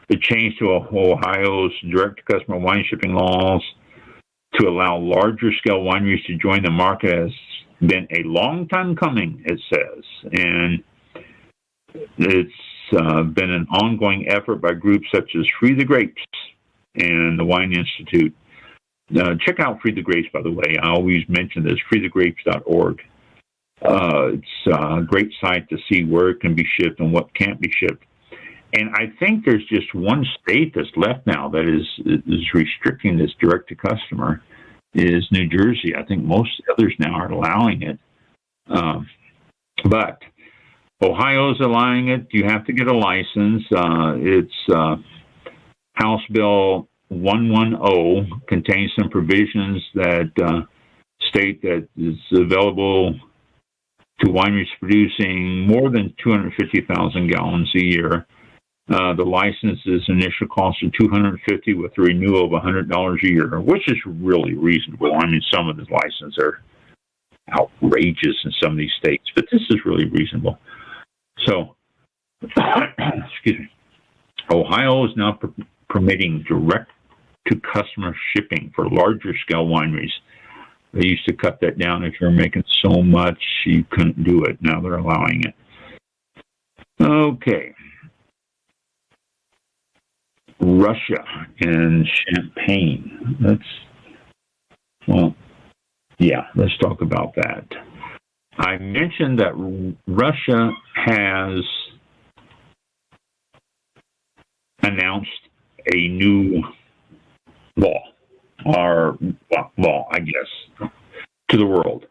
the change to Ohio's direct-to-customer wine shipping laws to allow larger-scale wineries to join the market has been a long time coming, it says. And it's been an ongoing effort by groups such as Free the Grapes and the Wine Institute. Check out Free the Grapes, by the way. I always mention this, freethegrapes.org. It's a great site to see where it can be shipped and what can't be shipped. And I think there's just one state that's left now that is restricting this direct-to-customer is New Jersey. I think most others now are allowing it. But Ohio's allowing it. You have to get a license. It's House Bill 110 contains some provisions that state that it's available to wineries producing more than 250,000 gallons a year. The license's initial cost of $250 with a renewal of $100 a year, which is really reasonable. I mean, some of the licenses are outrageous in some of these states, but this is really reasonable. So, excuse me. Ohio is now permitting direct-to-customer shipping for larger-scale wineries. They used to cut that down. If you're making so much, you couldn't do it. Now they're allowing it. Okay. Russia and Champagne. Let's talk about that. I mentioned that Russia has announced a new law, I guess, to the world.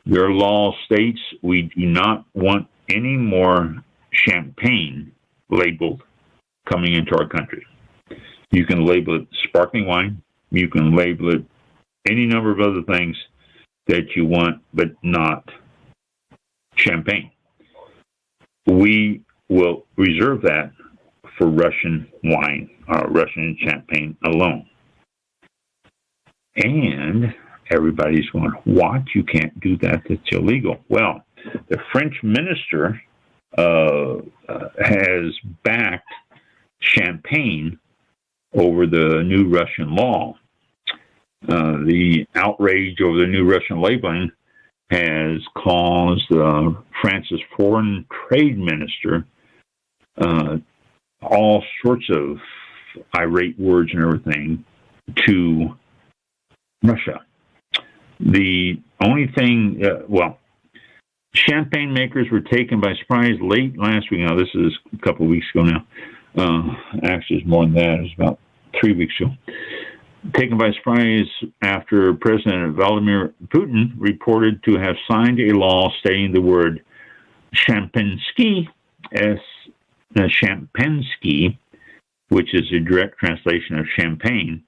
Their law states we do not want any more champagne labeled coming into our country. You can label it sparkling wine. You can label it any number of other things that you want, but not champagne. We will reserve that for Russian wine, Russian champagne alone. And everybody's going, what? You can't do that. That's illegal. Well, the French minister has backed champagne over the new Russian law. The outrage over the new Russian labeling has caused France's foreign trade minister all sorts of irate words and everything to Russia. The only thing, champagne makers were taken by surprise late last week. Now, this is a couple of weeks ago now. Actually, it's more than that. It was about 3 weeks ago. taken by surprise after President Vladimir Putin reported to have signed a law stating the word Champansky, Champansky, which is a direct translation of champagne,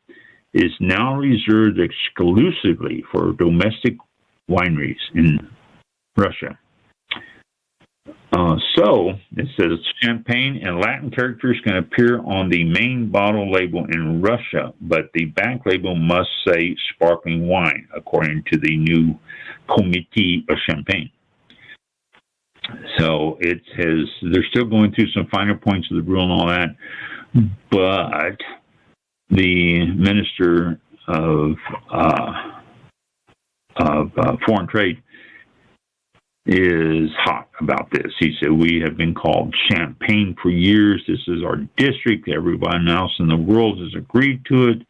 is now reserved exclusively for domestic wineries in Russia. So it says champagne and Latin characters can appear on the main bottle label in Russia, but the back label must say sparkling wine, according to the new Comité of Champagne. So it says they're still going through some finer points of the rule and all that, but the Minister of Foreign Trade is hot about this. He said, we have been called champagne for years. This is our district. Everyone else in the world has agreed to it.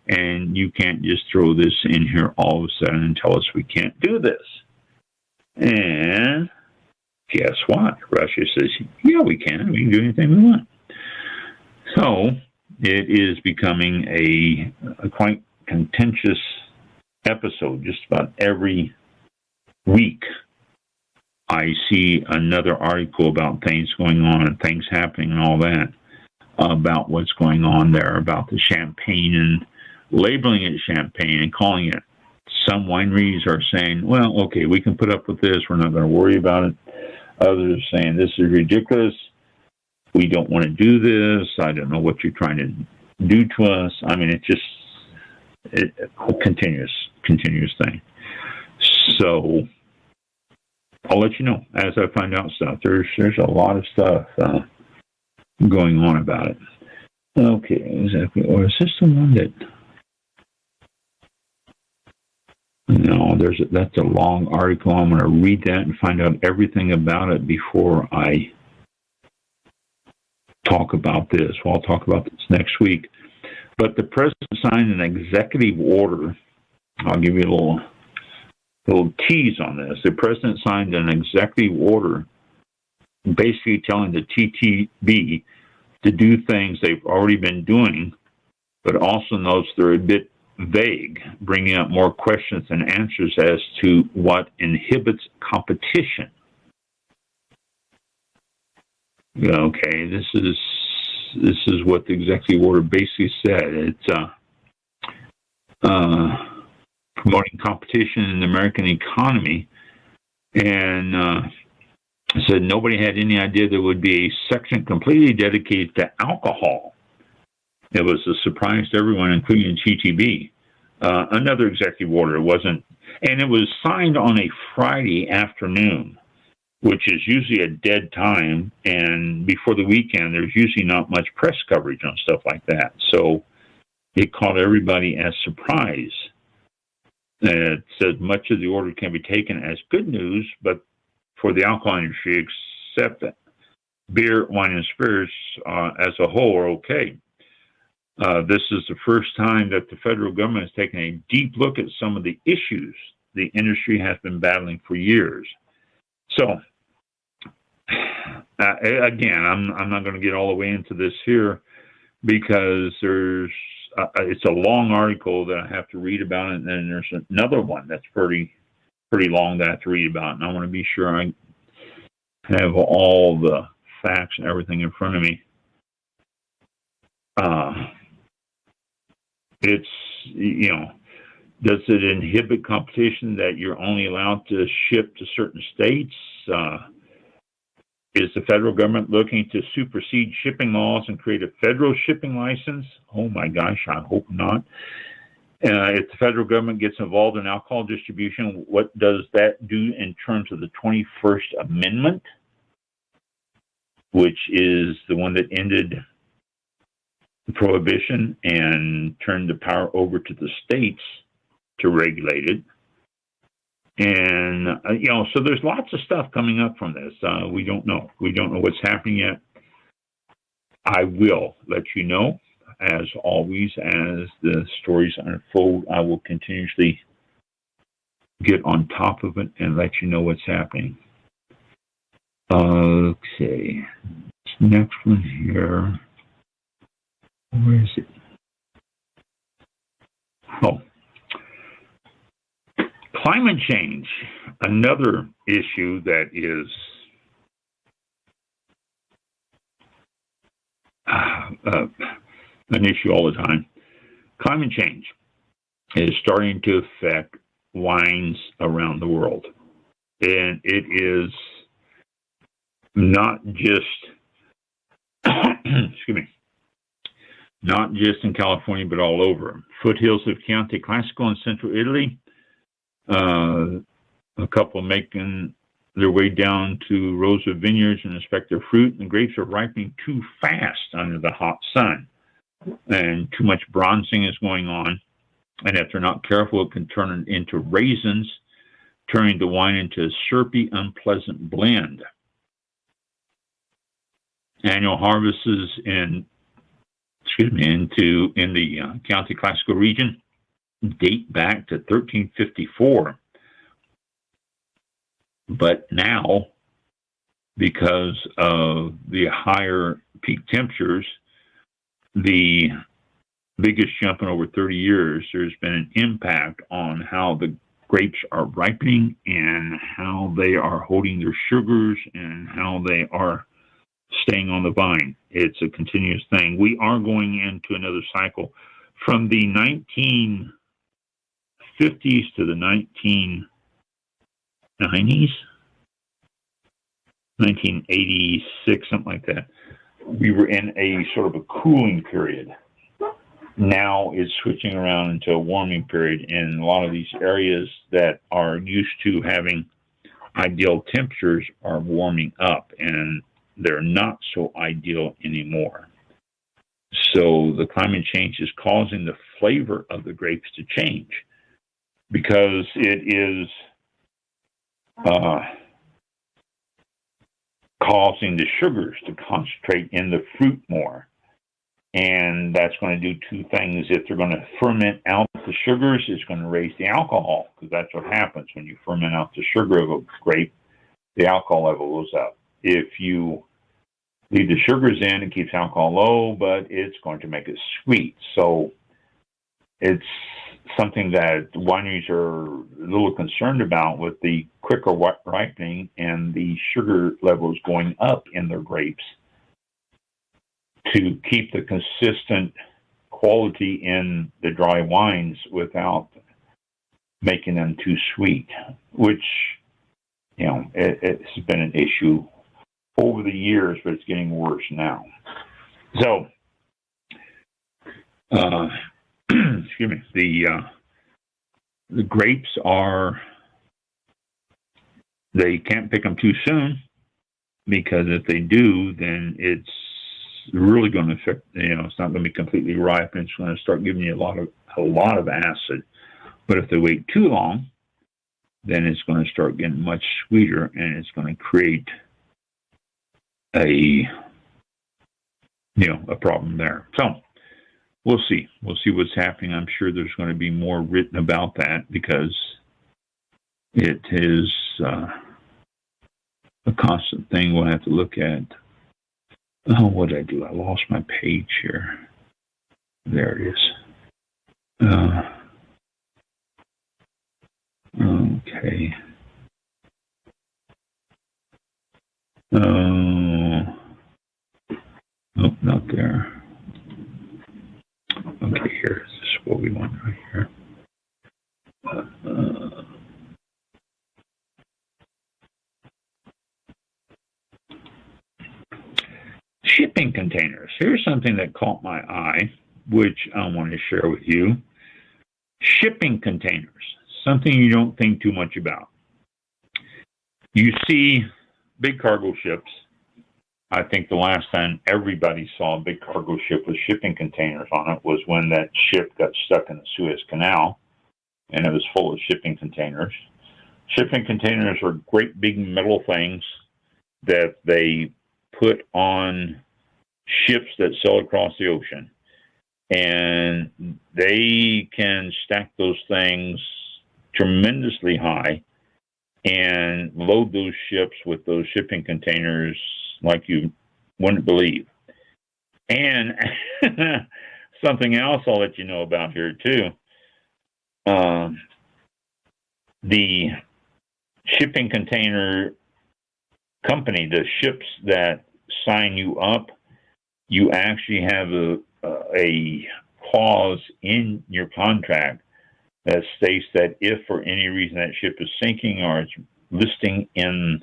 And you can't just throw this in here all of a sudden and tell us we can't do this. And guess what? Russia says, yeah, we can. We can do anything we want. So it is becoming a quite contentious episode. Just about every week I see another article about things going on and things happening and all that, about what's going on there, about the champagne and labeling it champagne and calling it. Some wineries are saying, well, okay, we can put up with this. We're not going to worry about it. Others are saying, this is ridiculous. We don't want to do this. I don't know what you're trying to do to us. I mean, it's a continuous thing. So I'll let you know as I find out stuff. There's a lot of stuff going on about it. Okay, exactly. Or is this the one that? No, that's a long article. I'm going to read that and find out everything about it before I talk about this. Well, I'll talk about this next week. But the president signed an executive order. I'll give you a little tease on this. The president signed an executive order basically telling the TTB to do things they've already been doing, but also notes they're a bit vague, bringing up more questions than answers as to what inhibits competition. Okay, this is what the executive order basically said. It's promoting competition in the American economy, and said nobody had any idea there would be a section completely dedicated to alcohol. It was a surprise to everyone, including TTB. Another executive order wasn't, and it was signed on a Friday afternoon, which is usually a dead time, and before the weekend, there's usually not much press coverage on stuff like that. So it caught everybody as surprise. It said much of the order can be taken as good news, but for the alcohol industry, except that beer, wine, and spirits as a whole are okay. This is the first time that the federal government has taken a deep look at some of the issues the industry has been battling for years. So, again, I'm not going to get all the way into this here because it's a long article that I have to read about, and then there's another one that's pretty long that I have to read about, and I want to be sure I have all the facts and everything in front of me. It's, does it inhibit competition that you're only allowed to ship to certain states? Is the federal government looking to supersede shipping laws and create a federal shipping license? Oh my gosh, I hope not. If the federal government gets involved in alcohol distribution, what does that do in terms of the 21st Amendment, which is the one that ended prohibition and turned the power over to the states to regulate it? And, so there's lots of stuff coming up from this. We don't know. We don't know what's happening yet. I will let you know. As always, as the stories unfold, I will continuously get on top of it and let you know what's happening. Okay. Next one here. Where is it? Oh, climate change, another issue that is an issue all the time. Climate change is starting to affect wines around the world. And it is not just, excuse me, not just in California, but all over. Foothills of Chianti Classico in central Italy, a couple making their way down to Rosa Vineyards and inspect their fruit, and the grapes are ripening too fast under the hot sun. And too much bronzing is going on. And if they're not careful, it can turn it into raisins, turning the wine into a syrupy, unpleasant blend. Annual harvests in the Chianti Classico region date back to 1354. But now, because of the higher peak temperatures, the biggest jump in over 30 years, there's been an impact on how the grapes are ripening and how they are holding their sugars and how they are staying on the vine. It's a continuous thing. We are going into another cycle from the 1950s to the 1990s, 1986, something like that. We were in a sort of a cooling period. Now it's switching around into a warming period, and a lot of these areas that are used to having ideal temperatures are warming up, and they're not so ideal anymore. So the climate change is causing the flavor of the grapes to change because it is causing the sugars to concentrate in the fruit more. And that's going to do two things. If they're going to ferment out the sugars, it's going to raise the alcohol, because that's what happens when you ferment out the sugar of a grape, the alcohol level goes up. If you leave the sugars in, it keeps alcohol low, but it's going to make it sweet. So it's something that wineries are a little concerned about with the quicker ripening and the sugar levels going up in their grapes to keep the consistent quality in the dry wines without making them too sweet, which, you know, it's been an issue over the years, but it's getting worse now. So, excuse me, the grapes they can't pick them too soon, because if they do, then it's really going to affect, it's not going to be completely ripe, and it's going to start giving you a lot of acid. But if they wait too long, then it's going to start getting much sweeter, and it's going to create a problem there. So we'll see what's happening. I'm sure there's going to be more written about that, because it is a constant thing we'll have to look at. Oh, what did I do? I lost my page here. There it is. Okay. Nope, not there. Okay, here. This is what we want right here. Shipping containers. Here's something that caught my eye, which I want to share with you. Shipping containers, something you don't think too much about. You see big cargo ships. I think the last time everybody saw a big cargo ship with shipping containers on it was when that ship got stuck in the Suez Canal, and it was full of shipping containers. Shipping containers are great big metal things that they put on ships that sail across the ocean, and they can stack those things tremendously high and load those ships with those shipping containers like you wouldn't believe. And something else I'll let you know about here too. the shipping container company, the ships that sign you up, you actually have a clause in your contract that states that if for any reason that ship is sinking or it's listing in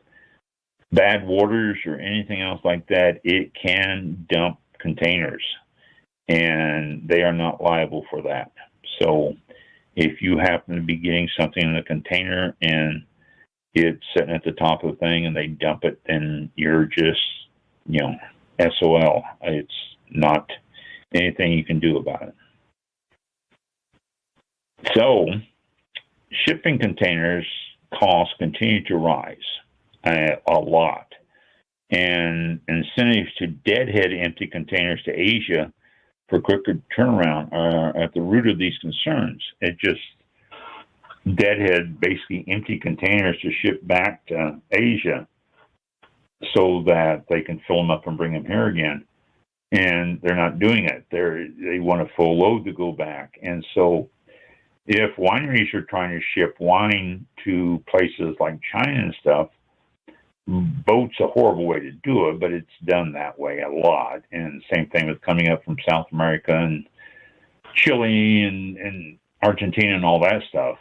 bad waters or anything else like that, it can dump containers, and they are not liable for that. So if you happen to be getting something in a container and it's sitting at the top of the thing and they dump it, then you're just, SOL. It's not anything you can do about it. So shipping containers costs continue to rise a lot. And incentives to deadhead empty containers to Asia for quicker turnaround are at the root of these concerns. It just deadhead basically empty containers to ship back to Asia so that they can fill them up and bring them here again. And they're not doing it. They want a full load to go back. And so if wineries are trying to ship wine to places like China and stuff, boat's a horrible way to do it, but it's done that way a lot. And same thing with coming up from South America and Chile and Argentina and all that stuff.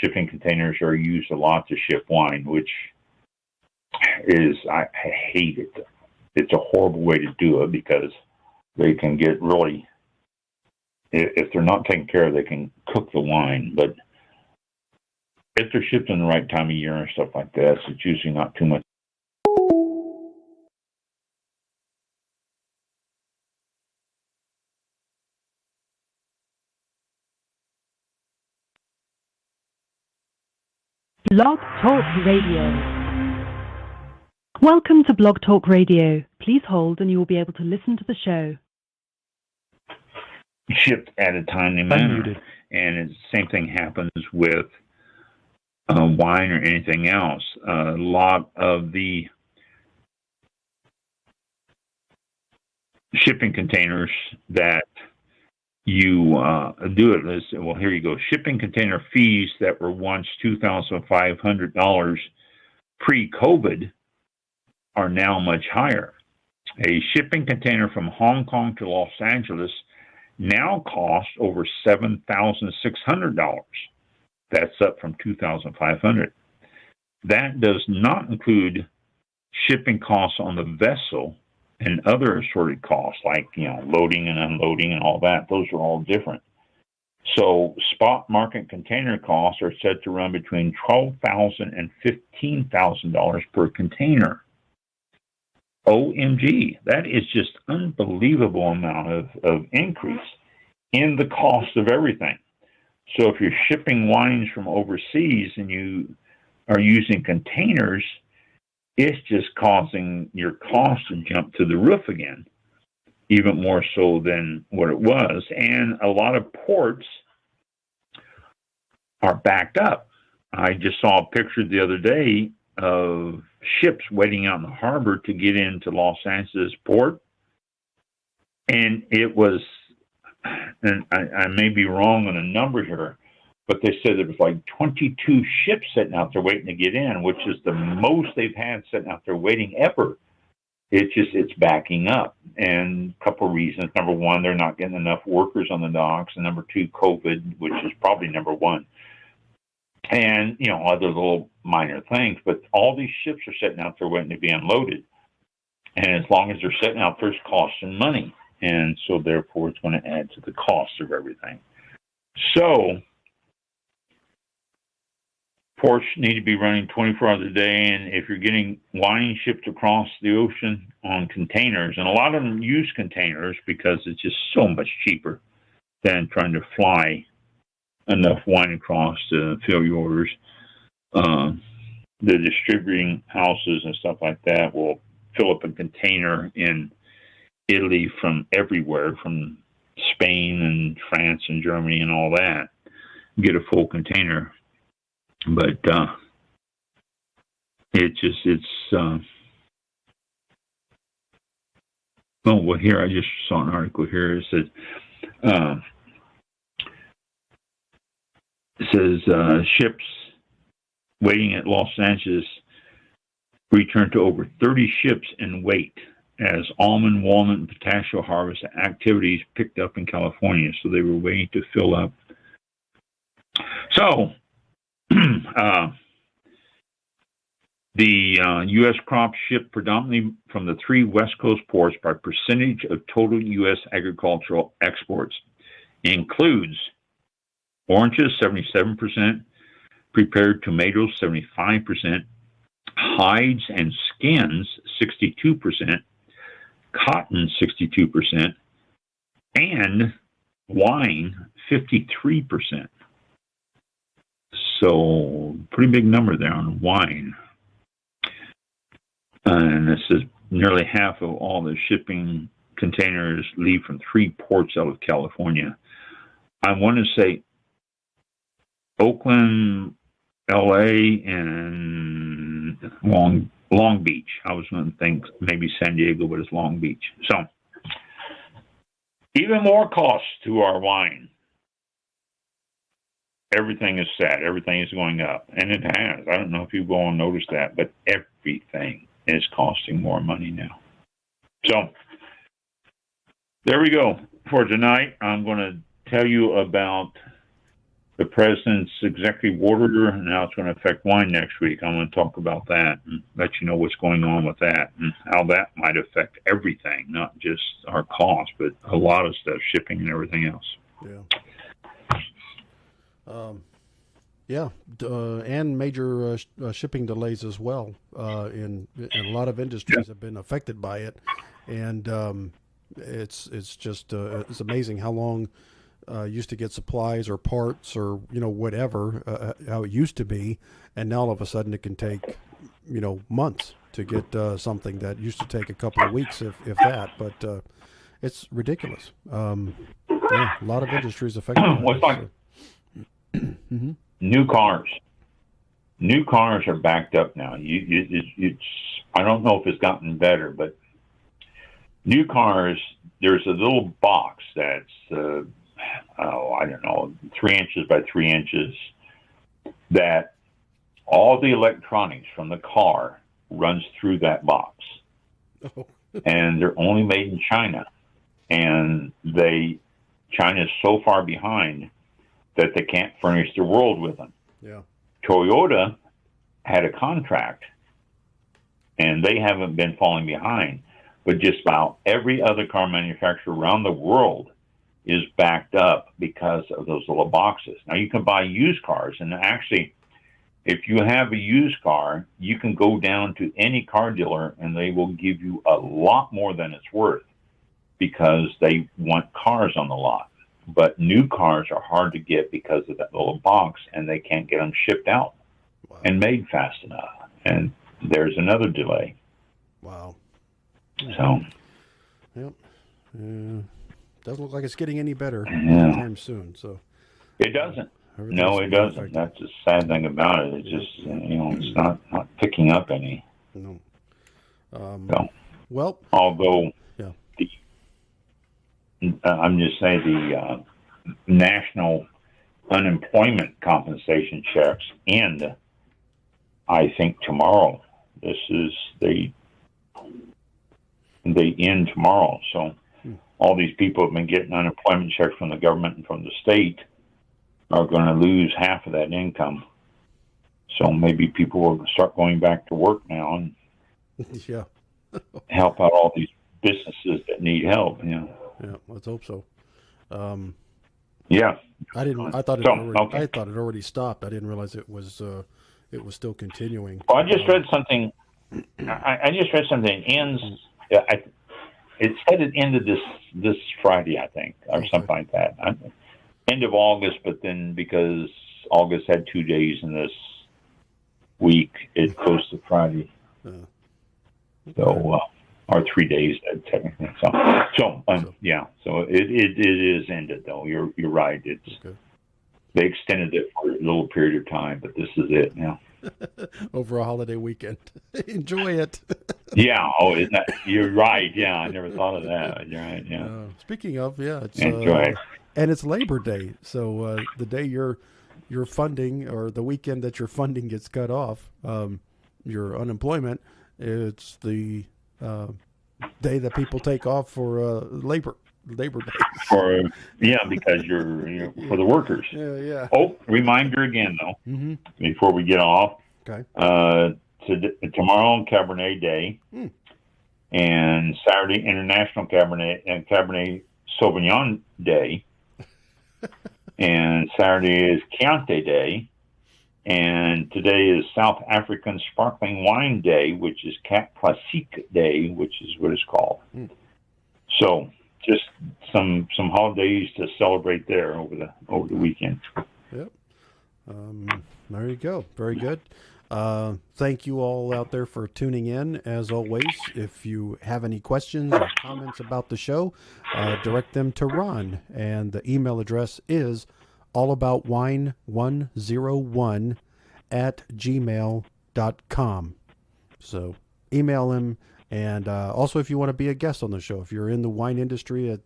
Shipping containers are used a lot to ship wine, which is, I hate it. It's a horrible way to do it because they can get really, if they're not taken care of, they can cook the wine. But if they're shipped in the right time of year and stuff like that, it's usually not too much. Blog Talk Radio. Welcome to Blog Talk Radio. Please hold and you will be able to listen to the show. Shipped at a timely manner. And the same thing happens with wine or anything else. A lot of the shipping containers that you do it. Well, here you go. Shipping container fees that were once $2,500 pre-COVID are now much higher. A shipping container from Hong Kong to Los Angeles now costs over $7,600. That's up from $2,500. That does not include shipping costs on the vessel and other assorted costs like, loading and unloading and all that. Those are all different. So spot market container costs are said to run between $12,000 and $15,000 per container. OMG, that is just unbelievable amount of increase in the cost of everything. So if you're shipping wines from overseas and you are using containers, it's just causing your cost to jump to the roof again, even more so than what it was. And a lot of ports are backed up. I just saw a picture the other day of ships waiting out in the harbor to get into Los Angeles port. And it was, and I may be wrong on the number here, but they said it was like 22 ships sitting out there waiting to get in, which is the most they've had sitting out there waiting ever. It's backing up. And a couple of reasons. Number one, they're not getting enough workers on the docks. And number two, COVID, which is probably number one. And, other little minor things. But all these ships are sitting out there waiting to be unloaded. And as long as they're sitting out, there's costs and money. And so, therefore, it's going to add to the cost of everything. So, ports need to be running 24 hours a day. And if you're getting wine shipped across the ocean on containers, and a lot of them use containers because it's just so much cheaper than trying to fly enough wine across to fill your orders. The distributing houses and stuff like that will fill up a container in Italy from everywhere, from Spain and France and Germany and all that, get a full container. But well, here I just saw an article here. It said It says ships waiting at Los Angeles returned to over 30 ships in wait as almond, walnut, and pistachio harvest activities picked up in California. So they were waiting to fill up. So the U.S. crop shipped predominantly from the 3 West Coast ports by percentage of total U.S. agricultural exports includes oranges, 77%, prepared tomatoes, 75%, hides and skins, 62%, cotton, 62%, and wine, 53%. So, pretty big number there on wine. And this is nearly half of all the shipping containers leave from 3 ports out of California. I want to say Oakland, L.A., and Long Beach. I was going to think maybe San Diego, but it's Long Beach. So, even more costs to our wine. Everything is set. Everything is going up. And it has. I don't know if you've all noticed that, but everything is costing more money now. So, there we go. For tonight, I'm going to tell you about the president's executive order and how it's going to affect wine next week. I'm going to talk about that and let you know what's going on with that and how that might affect everything, not just our costs, but a lot of stuff, shipping and everything else. Yeah. And major shipping delays as well. In a lot of industries have been affected by it, and it's just it's amazing how long used to get supplies or parts or whatever how it used to be, and now all of a sudden it can take months to get something that used to take a couple of weeks if that. But it's ridiculous. Yeah, a lot of industries affected. Mm-hmm. New cars are backed up now. It's I don't know if it's gotten better, but new cars, there's a little box that's I don't know, 3 inches by 3 inches, that all the electronics from the car runs through that box. Oh. And they're only made in China. And China's so far behind that they can't furnish the world with them. Yeah. Toyota had a contract, and they haven't been falling behind, but just about every other car manufacturer around the world is backed up because of those little boxes. Now, you can buy used cars, and actually, if you have a used car, you can go down to any car dealer, and they will give you a lot more than it's worth because they want cars on the lot. But new cars are hard to get because of that little box, and they can't get them shipped out and made fast enough. And there's another delay. Wow. So. Yep. Doesn't look like it's getting any better anytime soon. So. It doesn't. No, it doesn't. Affected. That's the sad thing about it. It's just it's not picking up any. No. So, well. Although. I'm just saying the national unemployment compensation checks end, I think, tomorrow. They end tomorrow. So all these people have been getting unemployment checks from the government and from the state are going to lose half of that income. So maybe people will start going back to work now and help out all these businesses that need help. Yeah, let's hope so. Yeah, I thought it already stopped. I didn't realize it was still continuing. Well, I just read something. I just read something. It ends. It said it ended this Friday, I think, or something like that. End of August, but then because August had 2 days in this week, it goes to Friday. So. Or 3 days, technically. So it is ended though. You're right. They extended it for a little period of time, but this is it now. Over a holiday weekend, enjoy it. Yeah. Oh, isn't that? You're right. Yeah, I never thought of that. You're right. Yeah. Speaking of, it's enjoy it. And it's Labor Day, so the day you're your funding, or the weekend that your funding gets cut off, your unemployment, it's the day that people take off for Labor Day. Because you're for the workers. Yeah. Oh, reminder again though, before we get off. Okay. Tomorrow Cabernet Day, and Saturday International Cabernet and Cabernet Sauvignon Day, and Saturday is Chianti Day, and today is South African Sparkling Wine Day, which is Cap Classique Day, which is what it's called. So just some holidays to celebrate there over the weekend. Yep. There you go. Very good. Thank you all out there for tuning in. As always, if you have any questions or comments about the show, direct them to Ron. And the email address is allaboutwine101@gmail.com. So email him. And also, if you want to be a guest on the show, if you're in the wine industry at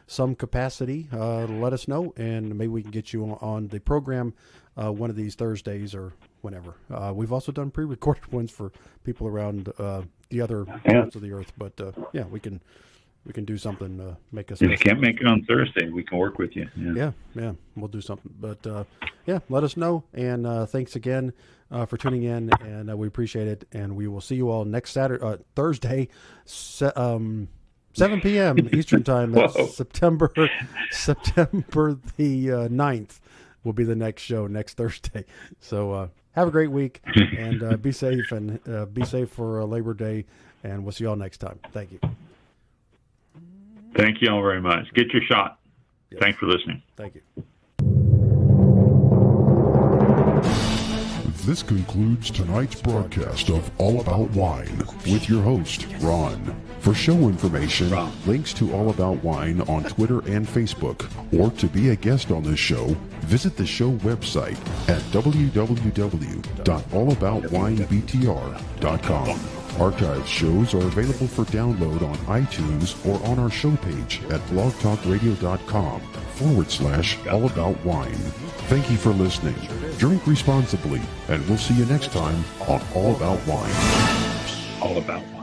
some capacity, let us know, and maybe we can get you on the program one of these Thursdays or whenever. We've also done pre-recorded ones for people around the other parts of the earth, but we can do something. Make us. If you can't make it on Thursday, we can work with you. Yeah, we'll do something. But let us know, and thanks again for tuning in, and we appreciate it. And we will see you all next Thursday, 7 p.m. Eastern time. That's September the 9th will be the next show next Thursday. So have a great week, and be safe, and be safe for Labor Day, and we'll see you all next time. Thank you. Thank you all very much. Get your shot. Yes. Thanks for listening. Thank you. This concludes tonight's broadcast of All About Wine with your host, Ron. For show information, links to All About Wine on Twitter and Facebook, or to be a guest on this show, visit the show website at www.allaboutwinebtr.com. Archived shows are available for download on iTunes or on our show page at blogtalkradio.com/allaboutwine. Thank you for listening. Drink responsibly, and we'll see you next time on All About Wine. All About Wine.